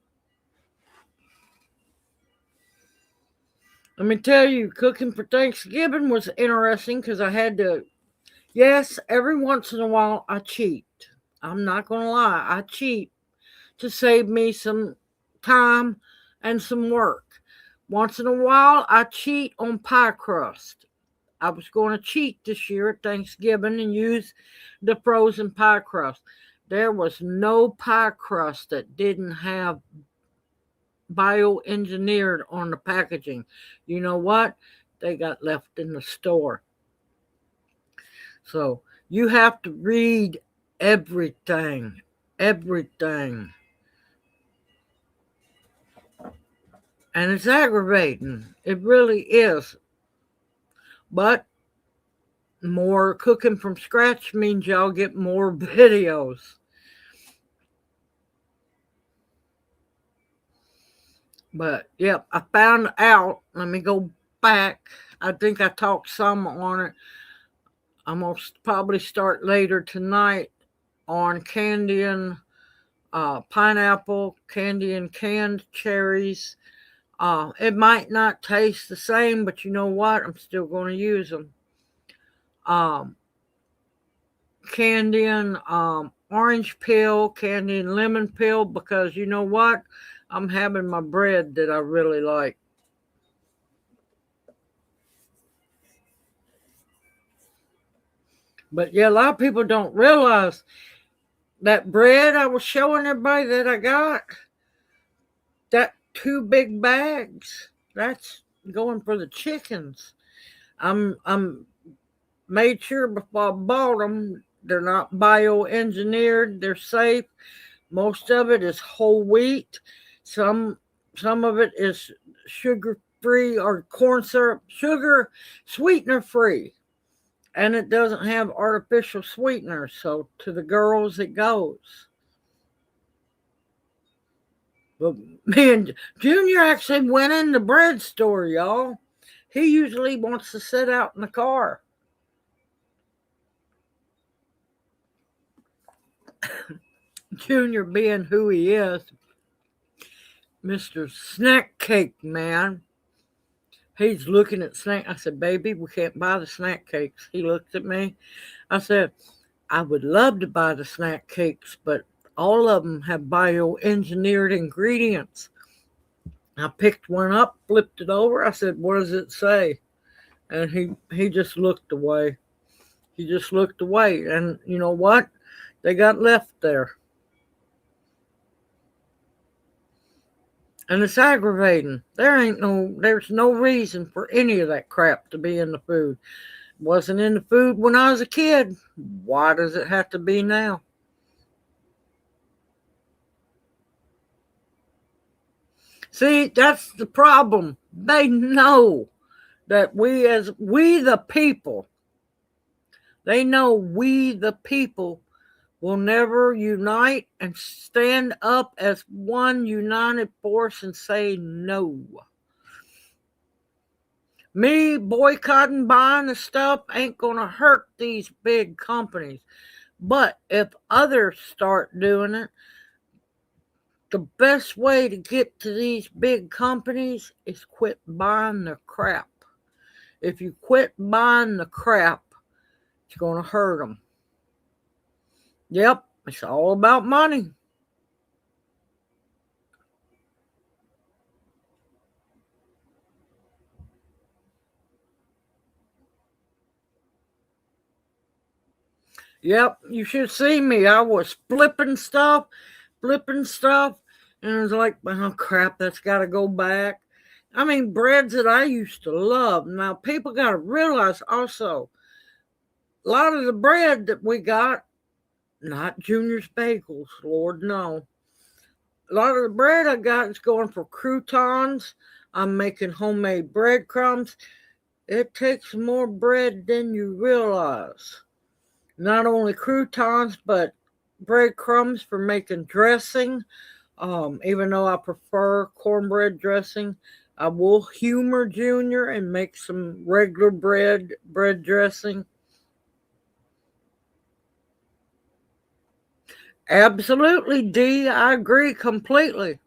Let me tell you, cooking for Thanksgiving was interesting because I had to, yes, every once in a while I cheat. I'm not going to lie. I cheat to save me some time and some work. Once in a while, I cheat on pie crust. I was going to cheat this year at Thanksgiving and use the frozen pie crust. There was no pie crust that didn't have bioengineered on the packaging. You know what? They got left in the store. So you have to read everything. Everything. And it's aggravating. It really is. But more cooking from scratch means y'all get more videos. But yep, I found out. Let me go back. I think I talked some on it. I'm going to probably start later tonight on candy and pineapple, candy and canned cherries. It might not taste the same, but you know what? I'm still going to use them. Candy and orange peel, candy and lemon peel, because you know what? I'm having my bread that I really like. But yeah, a lot of people don't realize that bread I was showing everybody that I got, that 2 big bags, that's going for the chickens. I'm made sure before I bought them, they're not bioengineered, they're safe. Most of it is whole wheat. Some of it is sugar free or corn syrup, sugar sweetener free. And it doesn't have artificial sweeteners, so to the girls it goes. But me and Junior actually went in the bread store, y'all. He usually wants to sit out in the car. Junior being who he is, Mr. Snack Cake Man. He's looking at snack. I said, baby, we can't buy the snack cakes. He looked at me. I said, I would love to buy the snack cakes, but all of them have bioengineered ingredients. I picked one up, flipped it over. I said, what does it say? And he just looked away. He just looked away. And you know what? They got left there. And it's aggravating. There's no reason for any of that crap to be in the food. It wasn't in the food when I was a kid. Why does it have to be now? See, that's the problem. They know that we the people, they know we the people will never unite and stand up as one united force and say no. Me boycotting buying the stuff ain't gonna hurt these big companies. But if others start doing it, the best way to get to these big companies is quit buying the crap. If you quit buying the crap, it's going to hurt them. Yep, it's all about money. Yep, you should see me. I was flipping stuff, and it was like, oh crap, that's got to go back. I mean, breads that I used to love. Now, people got to realize also, a lot of the bread that we got, not Junior's Bagels, Lord, no. A lot of the bread I got is going for croutons. I'm making homemade breadcrumbs. It takes more bread than you realize. not only croutons, but breadcrumbs for making dressing. Even though I prefer cornbread dressing, I will humor Junior and make some regular bread dressing. Absolutely, D. I agree completely.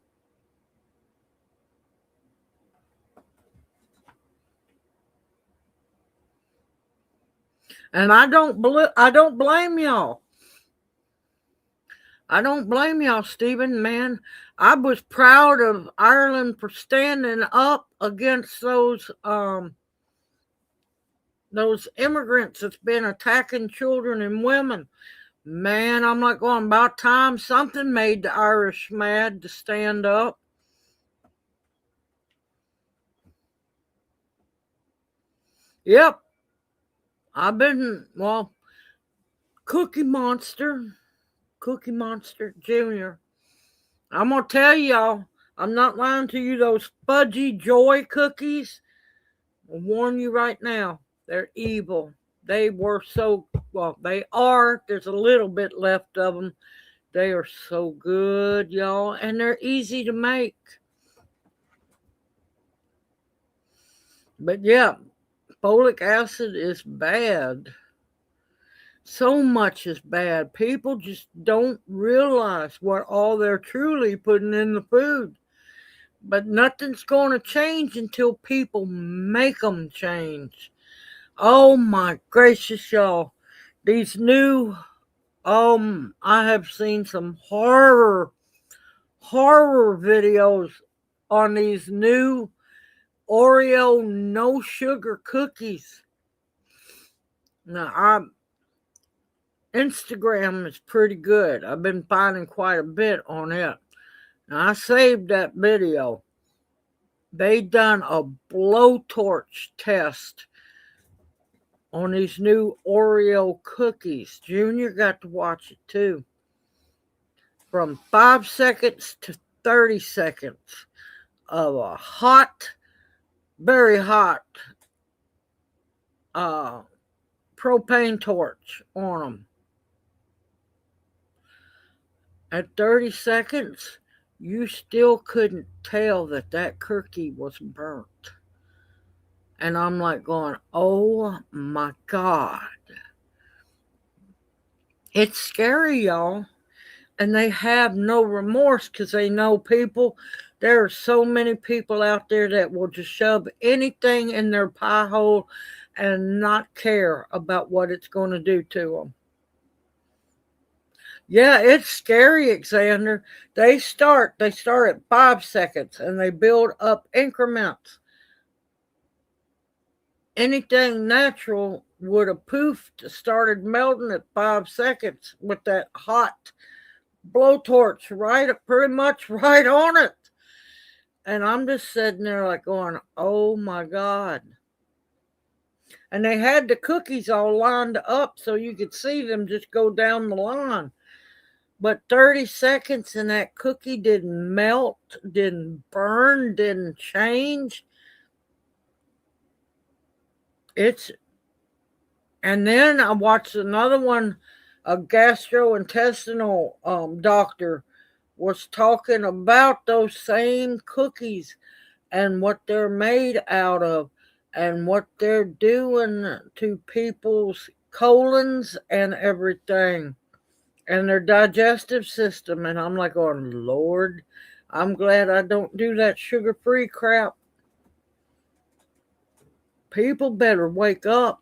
And I don't blame y'all. I don't blame y'all, Stephen, man. I was proud of Ireland for standing up against those immigrants that's been attacking children and women. Man, I'm like going about time something made the Irish mad to stand up. Yep, I've been Cookie Monster, Cookie Monster Junior. I'm gonna tell y'all, I'm not lying to you. Those fudgy joy cookies, I'll warn you right now, they're evil. They were so they are. There's a little bit left of them. They are so good, y'all, and they're easy to make. But yeah, folic acid is bad. So much is bad. People just don't realize what all they're truly putting in the food. But nothing's going to change until people make them change. Oh my gracious, y'all. These new, I have seen some horror videos on these new Oreo no sugar cookies. Now, Instagram is pretty good. I've been finding quite a bit on it. Now, I saved that video. They done a blowtorch test on these new Oreo cookies. Junior got to watch it too. From 5 seconds to 30 seconds of a hot, very hot propane torch on them. At 30 seconds, you still couldn't tell that cookie was burnt. And I'm like going, oh my God. It's scary, y'all. And they have no remorse because they know people. There are so many people out there that will just shove anything in their pie hole and not care about what it's going to do to them. Yeah, it's scary, Xander. They start at 5 seconds and they build up increments. Anything natural would have poofed, started melting at 5 seconds with that hot blowtorch pretty much right on it. And I'm just sitting there like going, oh my God. And they had the cookies all lined up so you could see them just go down the line. But 30 seconds and that cookie didn't melt, didn't burn, didn't change. And then I watched another one, a gastrointestinal doctor was talking about those same cookies and what they're made out of and what they're doing to people's colons and everything and their digestive system. And I'm like, oh, Lord, I'm glad I don't do that sugar-free crap. People better wake up.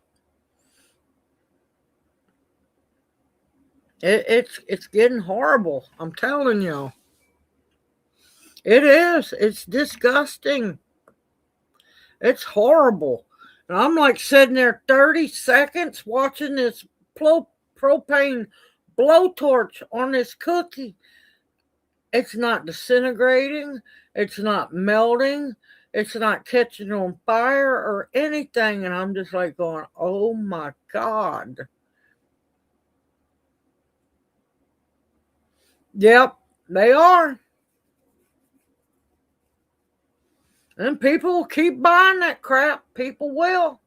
It's getting horrible. I'm telling y'all. It is. It's disgusting. It's horrible. And I'm like sitting there 30 seconds watching this propane blowtorch on this cookie. It's not disintegrating. It's not melting. It's not catching on fire or anything. And I'm just like going, oh my God. Yep, they are. And people will keep buying that crap. People will.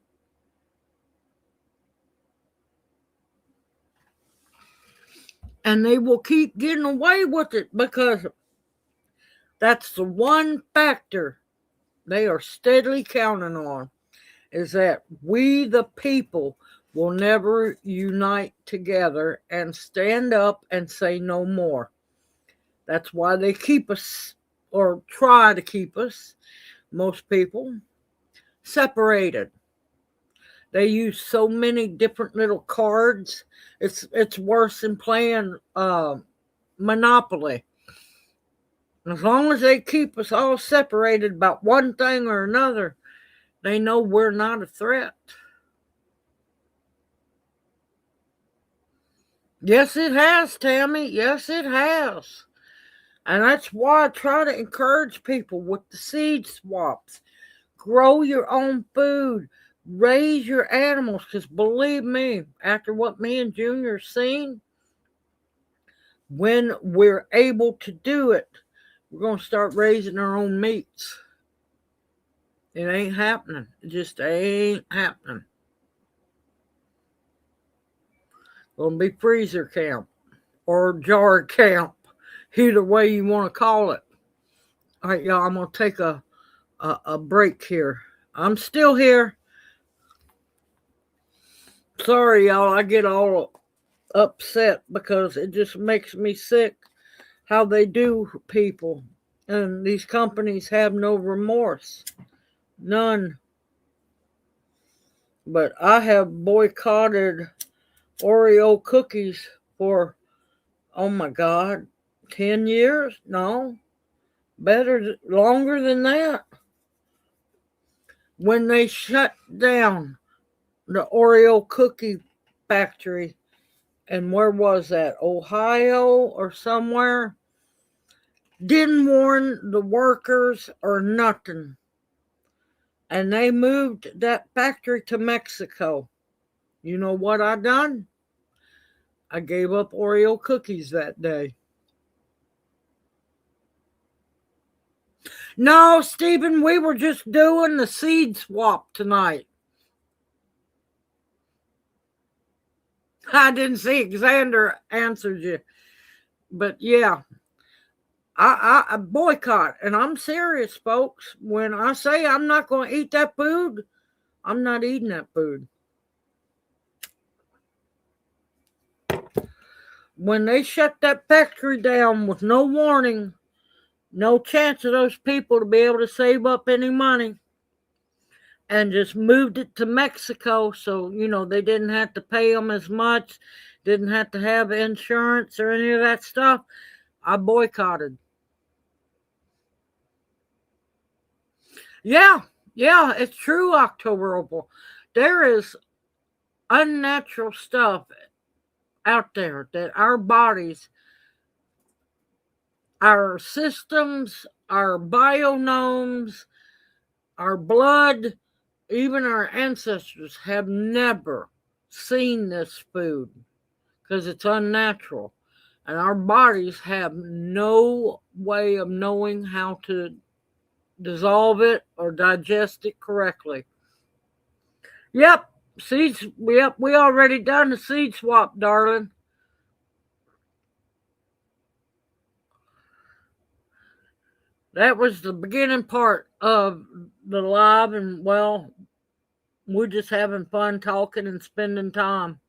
And they will keep getting away with it because that's the one factor they are steadily counting on, is that we, the people, will never unite together and stand up and say no more. That's why they keep us, or try to keep us, most people, separated. They use so many different little cards. It's worse than playing Monopoly. As long as they keep us all separated about one thing or another, they know we're not a threat. Yes, it has, Tammy. Yes, it has. And that's why I try to encourage people with the seed swaps. Grow your own food. Raise your animals. Because believe me, after what me and Junior seen, when we're able to do it, we're going to start raising our own meats. It ain't happening. It just ain't happening. Gonna be freezer camp or jar camp, either way you want to call it. All right, y'all, I'm gonna take a break here. I'm still here. Sorry, y'all, I get all upset because it just makes me sick how they do people. And these companies have no remorse. None. But I have boycotted Oreo cookies for, oh my God, 10 years? No, longer than that. When they shut down the Oreo cookie factory, and where was that? Ohio or somewhere? Didn't warn the workers or nothing. And they moved that factory to Mexico. You know what I done? I gave up Oreo cookies that day. No, Stephen, we were just doing the seed swap tonight. I didn't see Xander answered you. But yeah, I boycott. And I'm serious, folks. When I say I'm not going to eat that food, I'm not eating that food. When they shut that factory down with no warning, no chance of those people to be able to save up any money, and just moved it to Mexico, so they didn't have to pay them as much, didn't have to have insurance or any of that stuff, I boycotted. Yeah, it's true, October Opal. There is unnatural stuff out there that our bodies, our systems, our bionomes, our blood, even our ancestors have never seen this food because it's unnatural. And our bodies have no way of knowing how to dissolve it or digest it correctly. Yep, seeds. Yep, we already done the seed swap, darling. That was the beginning part of the live, and well, we're just having fun talking and spending time.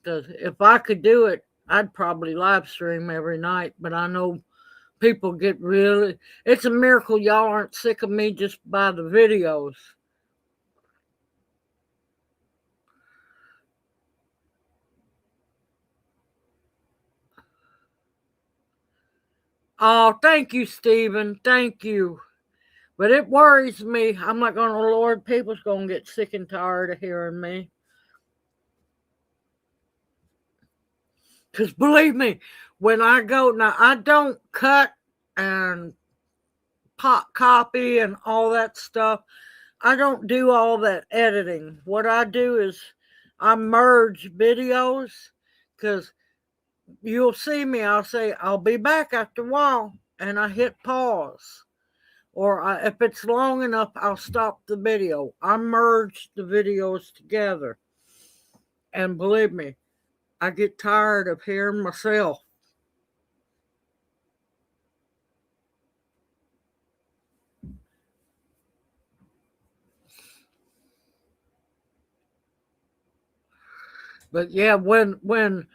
Because if I could do it, I'd probably live stream every night. But I know people get really. It's a miracle y'all aren't sick of me just by the videos. Oh, thank you, Stephen. Thank you. But it worries me. I'm not going to, Lord, people's going to get sick and tired of hearing me. Because believe me, when I go, now I don't cut and pop copy and all that stuff. I don't do all that editing. What I do is I merge videos, because you'll see me, I'll say, I'll be back after a while, and I hit pause. Or if it's long enough, I'll stop the video. I merge the videos together. And believe me, I get tired of hearing myself. But yeah, when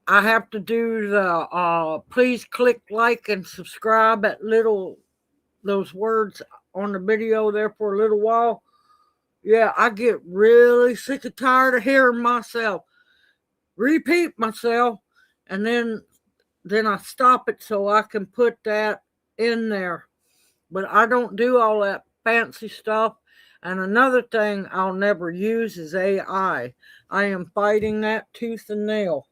I have to do the please click like and subscribe at little those words on the video there for a little while. Yeah, I get really sick and tired of hearing myself repeat myself, and then I stop it so I can put that in there. But I don't do all that fancy stuff. And another thing I'll never use is AI. I am fighting that tooth and nail.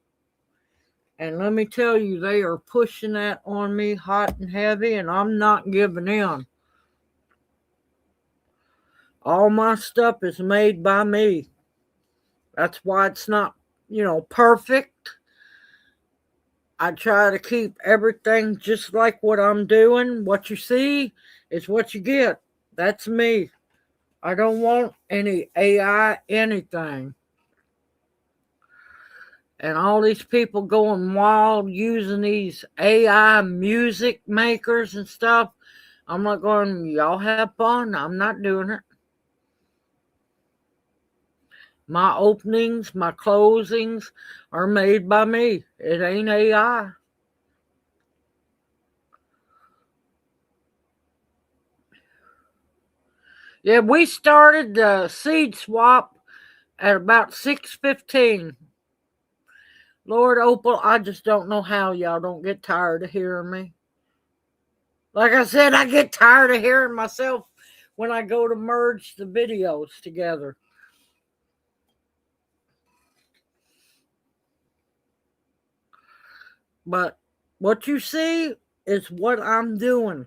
And let me tell you, they are pushing that on me hot and heavy, and I'm not giving in. All my stuff is made by me. That's why it's not, perfect. I try to keep everything just like what I'm doing. What you see is what you get. That's me. I don't want any AI anything. And all these people going wild using these AI music makers and stuff. I'm not going, y'all have fun. I'm not doing it. My openings, my closings are made by me. It ain't AI. Yeah, we started the seed swap at about 6:15. Lord Opal, I just don't know how y'all don't get tired of hearing me. Like I said, I get tired of hearing myself when I go to merge the videos together. But what you see is what I'm doing.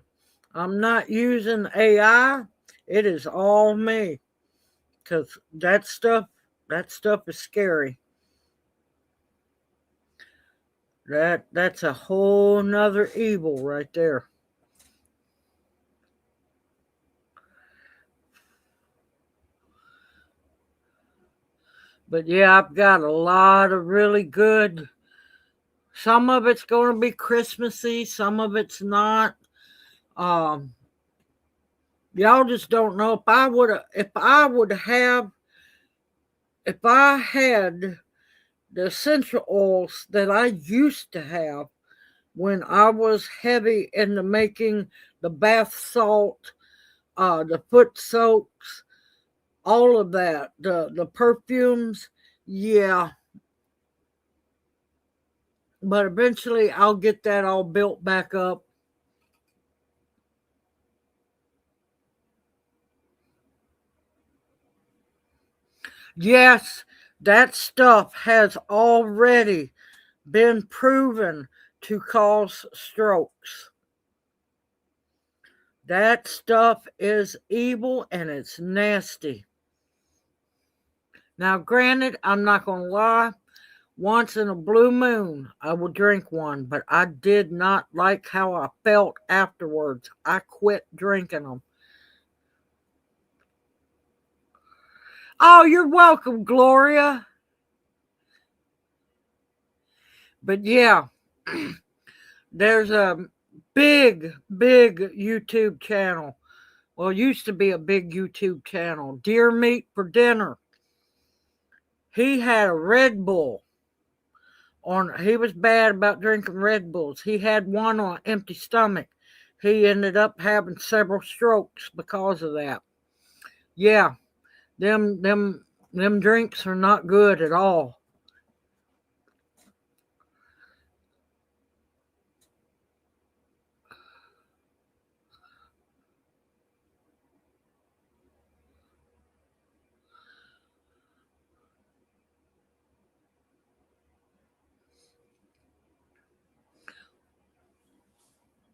I'm not using AI. It is all me. Because that stuff is scary. That's a whole nother evil right there. But yeah, I've got a lot of really good. Some of it's going to be Christmassy, some of it's not. Um, y'all just don't know if I had the essential oils that I used to have when I was heavy into making the bath salt, the foot soaps, all of that, the perfumes, yeah. But eventually I'll get that all built back up. Yes, that stuff has already been proven to cause strokes. That stuff is evil and it's nasty. Now, granted, I'm not going to lie. Once in a blue moon, I will drink one, but I did not like how I felt afterwards. I quit drinking them. Oh, you're welcome, Gloria. But yeah, there's a big, big YouTube channel. Well, it used to be a big YouTube channel. Deer Meat for Dinner. He had a Red Bull he was bad about drinking Red Bulls. He had one on an empty stomach. He ended up having several strokes because of that. Yeah, them drinks are not good at all.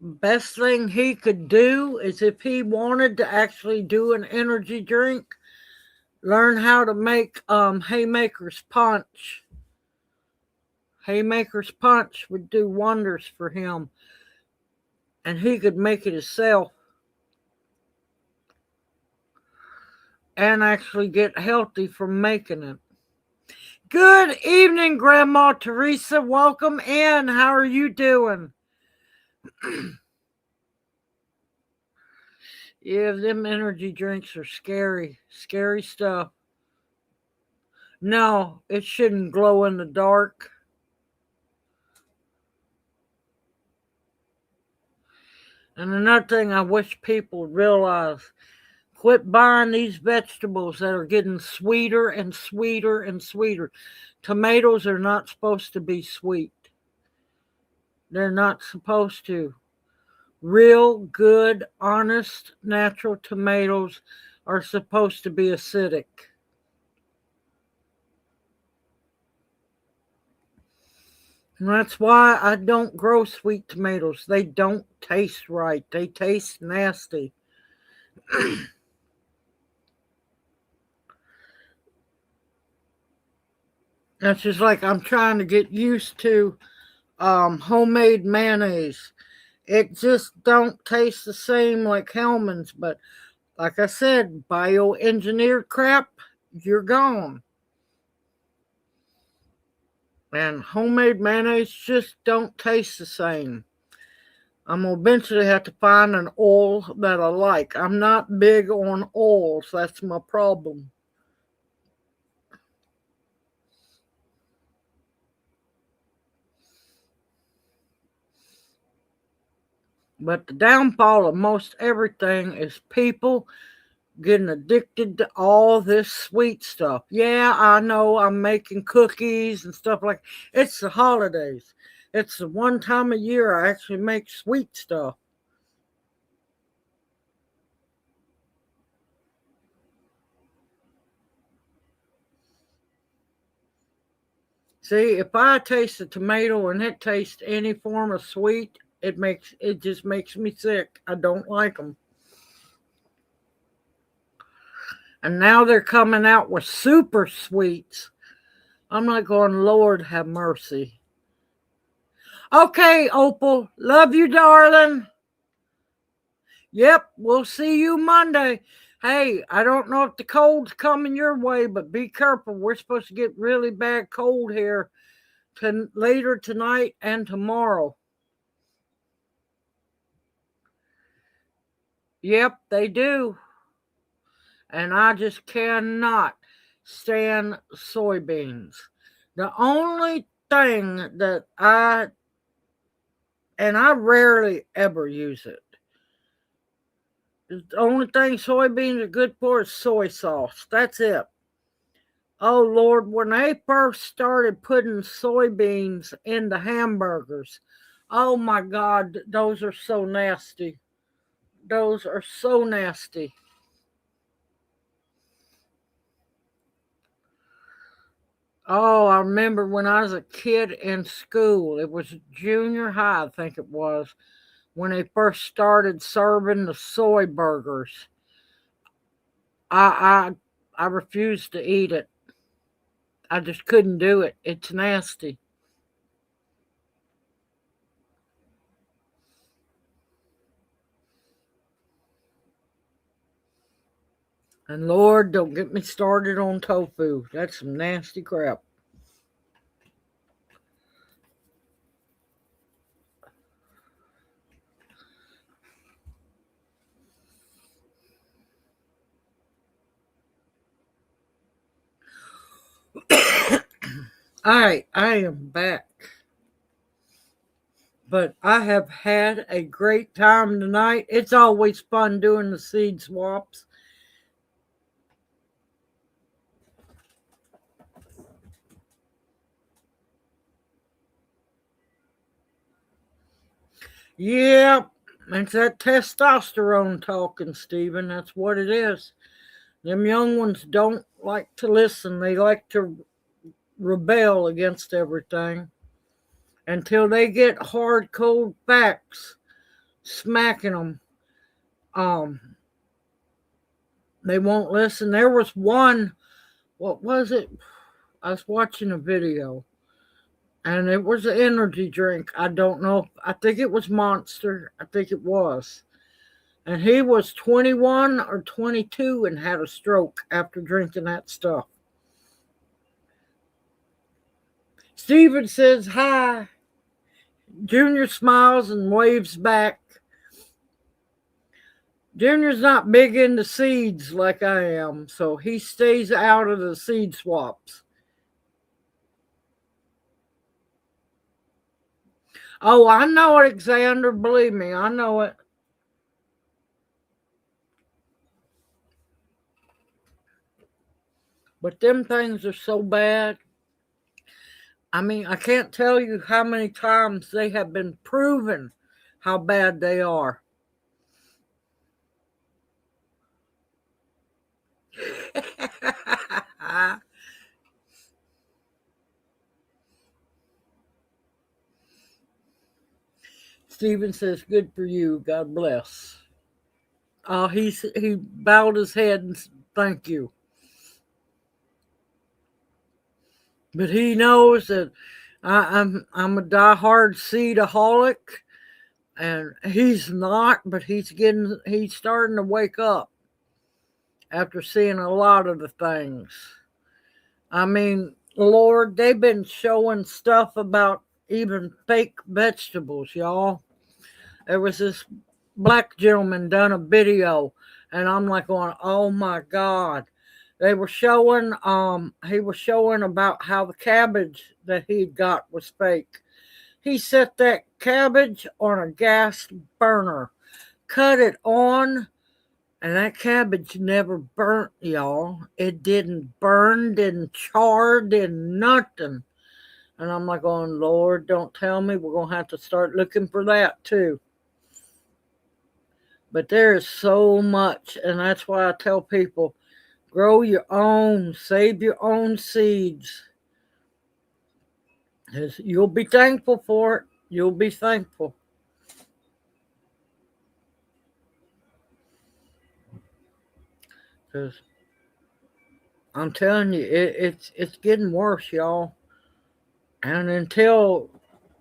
Best thing he could do is if he wanted to actually do an energy drink, learn how to make Haymaker's Punch. Haymaker's Punch would do wonders for him, and he could make it himself and actually get healthy from making it. Good evening, Grandma Teresa. Welcome in. How are you doing? Yeah, them energy drinks are scary. Scary stuff. No, it shouldn't glow in the dark. And another thing I wish people would realize, quit buying these vegetables that are getting sweeter and sweeter and sweeter. Tomatoes are not supposed to be sweet. They're not supposed to. Real, good, honest, natural tomatoes are supposed to be acidic. And that's why I don't grow sweet tomatoes. They don't taste right. They taste nasty. That's just like I'm trying to get used to homemade mayonnaise. It just don't taste the same like Hellman's, but like I said, bioengineered crap, you're gone. And homemade mayonnaise just don't taste the same. I'm gonna eventually have to find an oil that I like. I'm not big on oils, that's my problem. But the downfall of most everything is people getting addicted to all this sweet stuff. Yeah, I know I'm making cookies and stuff like it's the holidays. It's the one time a year I actually make sweet stuff. See, if I taste a tomato and it tastes any form of sweet, it just makes me sick. I don't like them. And now they're coming out with super sweets. I'm like going, Lord have mercy. Okay, Opal. Love you, darling. Yep, we'll see you Monday. Hey, I don't know if the cold's coming your way, but be careful. We're supposed to get really bad cold here later tonight and tomorrow. Yep, they do. And I just cannot stand soybeans. The only thing that I rarely ever use it. The only thing soybeans are good for is soy sauce. That's it. Oh Lord, when they first started putting soybeans into hamburgers, oh my God, those are so nasty. Those are so nasty. Oh, I remember when I was a kid in school, it was junior high, I think it was, when they first started serving the soy burgers. I refused to eat it. I just couldn't do it. It's nasty. And Lord, don't get me started on tofu. That's some nasty crap. All right, I am back. But I have had a great time tonight. It's always fun doing the seed swaps. Yeah, it's that testosterone talking, Stephen. That's what it is. Them young ones don't like to listen. They like to rebel against everything until they get hard, cold facts smacking them. Um, they won't listen. There was one. What was it? I was watching a video, and it was an energy drink. I don't know. I think it was Monster. I think it was. And he was 21 or 22 and had a stroke after drinking that stuff. Stephen says hi. Junior smiles and waves back. Junior's not big into seeds like I am, so he stays out of the seed swaps. Oh, I know it, Xander. Believe me, I know it. But them things are so bad. I mean, I can't tell you how many times they have been proven how bad they are. Stephen says, good for you. God bless. He bowed his head and said, thank you. But he knows that I'm a diehard seedaholic, and he's not, but he's starting to wake up after seeing a lot of the things. I mean, Lord, they've been showing stuff about even fake vegetables, y'all. There was this black gentleman done a video, and I'm like going, oh my God. They were showing, he was showing about how the cabbage that he'd got was fake. He set that cabbage on a gas burner, cut it on, and that cabbage never burnt, y'all. It didn't burn, didn't char, didn't nothing. And I'm like going, Lord, don't tell me we're going to have to start looking for that too. But there is so much, and that's why I tell people, grow your own, save your own seeds. You'll be thankful for it. You'll be thankful. Because I'm telling you, it's getting worse, y'all. And until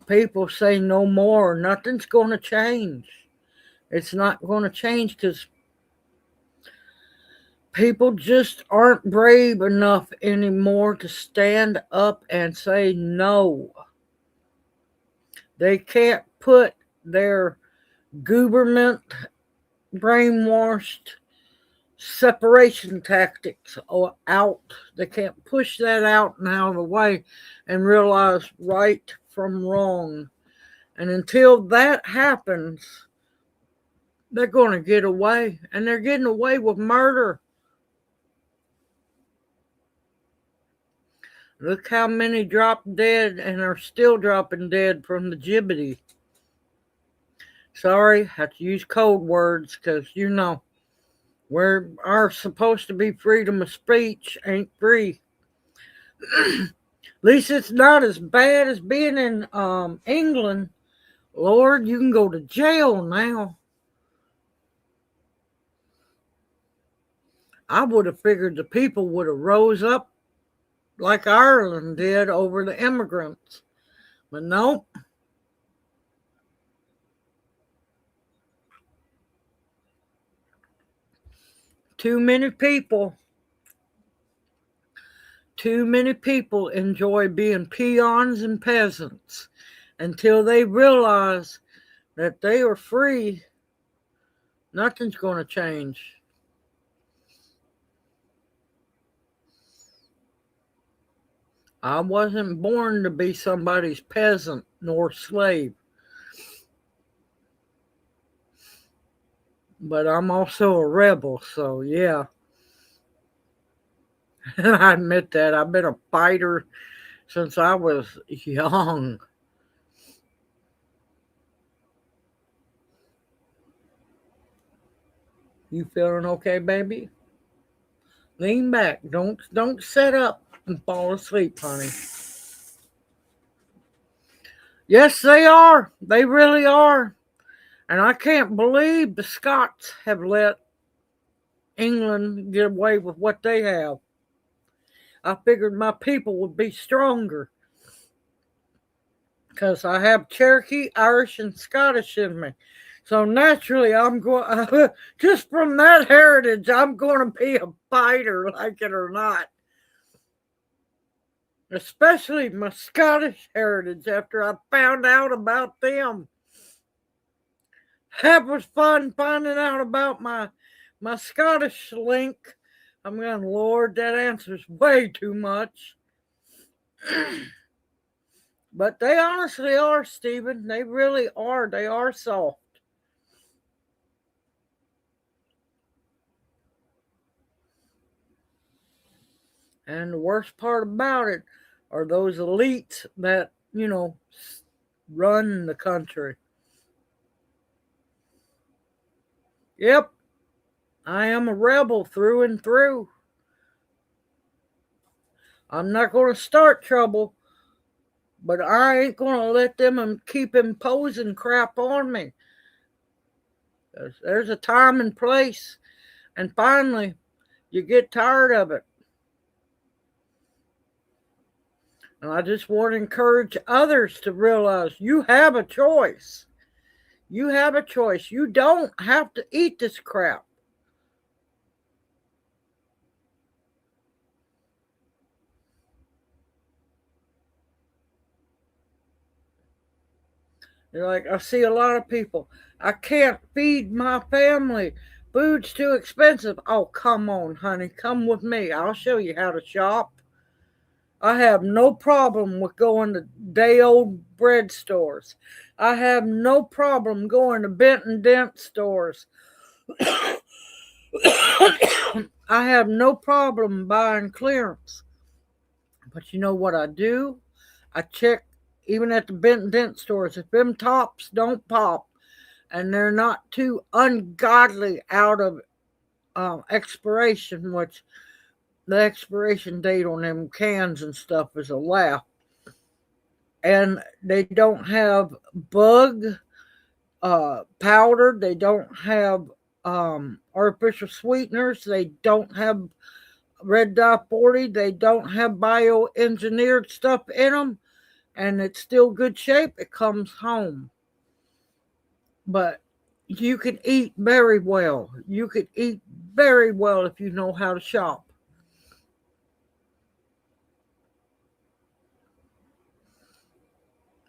people say no more, nothing's going to change. It's not going to change because people just aren't brave enough anymore to stand up and say no. They can't put their government brainwashed separation tactics out. They can't push that out and out of the way and realize right from wrong. And until that happens, they're going to get away. And they're getting away with murder. Look how many dropped dead and are still dropping dead from the gibbety. Sorry, have to use code words because, you know, where are supposed to be freedom of speech ain't free. At least it's not as bad as being in England. Lord, you can go to jail now. I would have figured the people would have rose up like Ireland did over the immigrants. But nope. Too many people enjoy being peons and peasants until they realize that they are free. Nothing's going to change. I wasn't born to be somebody's peasant nor slave. But I'm also a rebel, so yeah. I admit that. I've been a fighter since I was young. You feeling okay, baby? Lean back. Don't sit up and fall asleep, honey. Yes, they are. They really are. And I can't believe the Scots have let England get away with what they have. I figured my people would be stronger because I have Cherokee, Irish, and Scottish in me. So naturally, I'm going, just from that heritage, I'm going to be a fighter, like it or not. especially my Scottish heritage after I found out about them. That was fun finding out about my Scottish link. I'm going, Lord, that answers way too much. But they honestly are, Stephen. They really are. They are soft. And the worst part about it are those elites that, run the country. Yep, I am a rebel through and through. I'm not going to start trouble, but I ain't going to let them keep imposing crap on me. There's a time and place, and finally, you get tired of it. And I just want to encourage others to realize you have a choice. You have a choice. You don't have to eat this crap. You're like, I see a lot of people. I can't feed my family. Food's too expensive. Oh, come on, honey. Come with me. I'll show you how to shop. I have no problem with going to day old bread stores. I have no problem going to Benton Dent stores. I have no problem buying clearance. But you know what I do? I check even at the Benton Dent stores. If them tops don't pop and they're not too ungodly out of expiration, which the expiration date on them cans and stuff is a laugh. And they don't have bug powder. They don't have artificial sweeteners. They don't have red dye 40. They don't have bioengineered stuff in them. And it's still good shape. It comes home. But you can eat very well. You can eat very well if you know how to shop.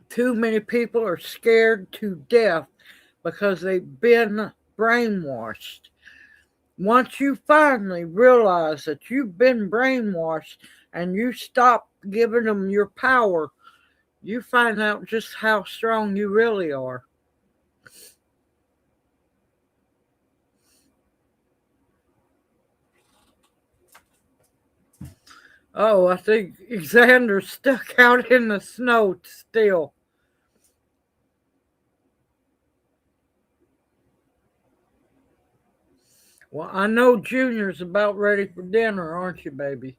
Too many people are scared to death because they've been brainwashed. Once you finally realize that you've been brainwashed and you stop giving them your power, you find out just how strong you really are. Oh, I think Xander's stuck out in the snow still. Well, I know Junior's about ready for dinner, aren't you, baby?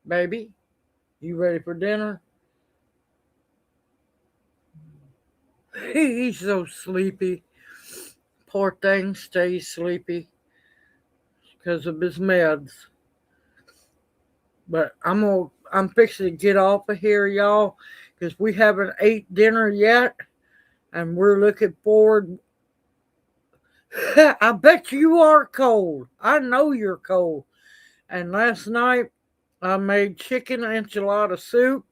Baby, you ready for dinner? He's so sleepy. Poor thing stays sleepy because of his meds. But I'm fixing to get off of here, y'all, because we haven't ate dinner yet, and we're looking forward. I bet you are cold. I know you're cold. And last night I made chicken enchilada soup.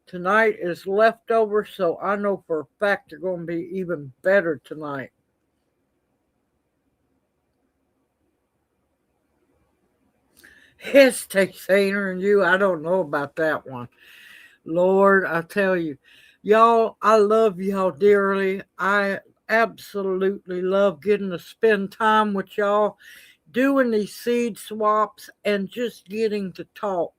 Tonight is leftover, so I know for a fact they're going to be even better tonight. His tastes saner than you. I don't know about that one. Lord, I tell you, y'all, I love y'all dearly. I absolutely love getting to spend time with y'all, doing these seed swaps, and just getting to talk.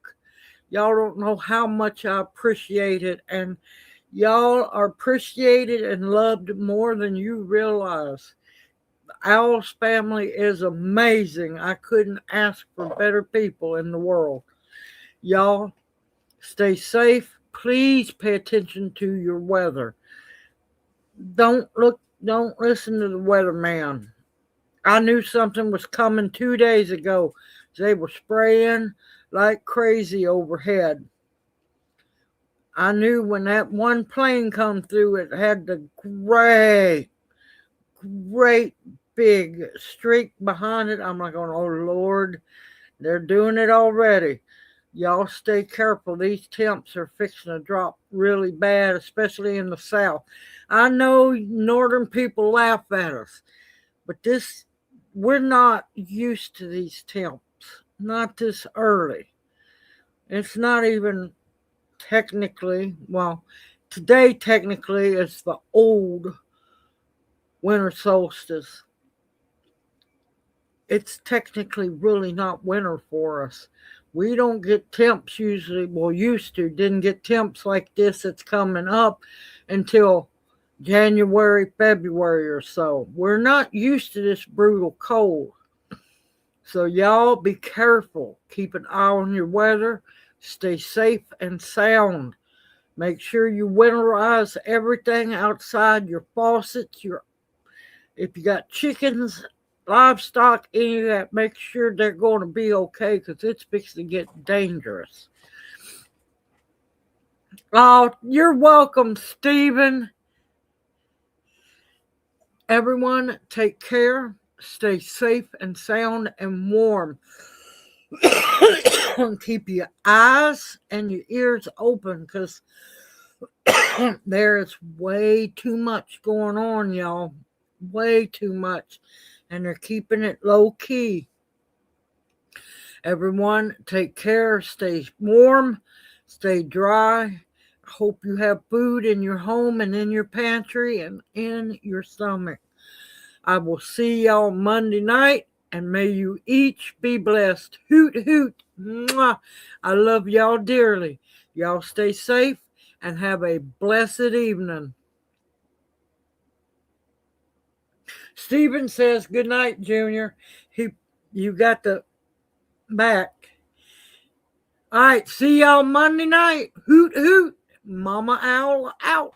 Y'all don't know how much I appreciate it, and y'all are appreciated and loved more than you realize. The OWLS family is amazing. I couldn't ask for better people in the world. Y'all, stay safe. Please pay attention to your weather. Don't listen to the weatherman. I knew something was coming 2 days ago. They were spraying like crazy overhead. I knew when that one plane come through, it had the great big streak behind it. I'm like, oh Lord, they're doing it already. Y'all stay careful. These temps are fixing to drop really bad, especially in the south. I know northern people laugh at us, but we're not used to these temps. Not this early. It's not even technically, well, today technically it's the old winter solstice. It's technically really not winter for us. We don't get temps usually, well, used to, didn't get temps like this that's coming up until January, February or so. We're not used to this brutal cold. So, y'all be careful. Keep an eye on your weather. Stay safe and sound. Make sure you winterize everything outside your faucets. If you got chickens, livestock, any of that, make sure they're going to be okay because it's fixing to get dangerous. Oh, you're welcome, Stephen. Everyone, take care. Stay safe and sound and warm. Keep your eyes and your ears open because there is way too much going on, y'all. Way too much. And they're keeping it low key. Everyone, take care. Stay warm. Stay dry. Hope you have food in your home and in your pantry and in your stomach. I will see y'all Monday night, and may you each be blessed. Hoot, hoot. Mwah. I love y'all dearly. Y'all stay safe and have a blessed evening. Stephen says, good night, Junior. You got the back. All right, see y'all Monday night. Hoot, hoot. Mama Owl out.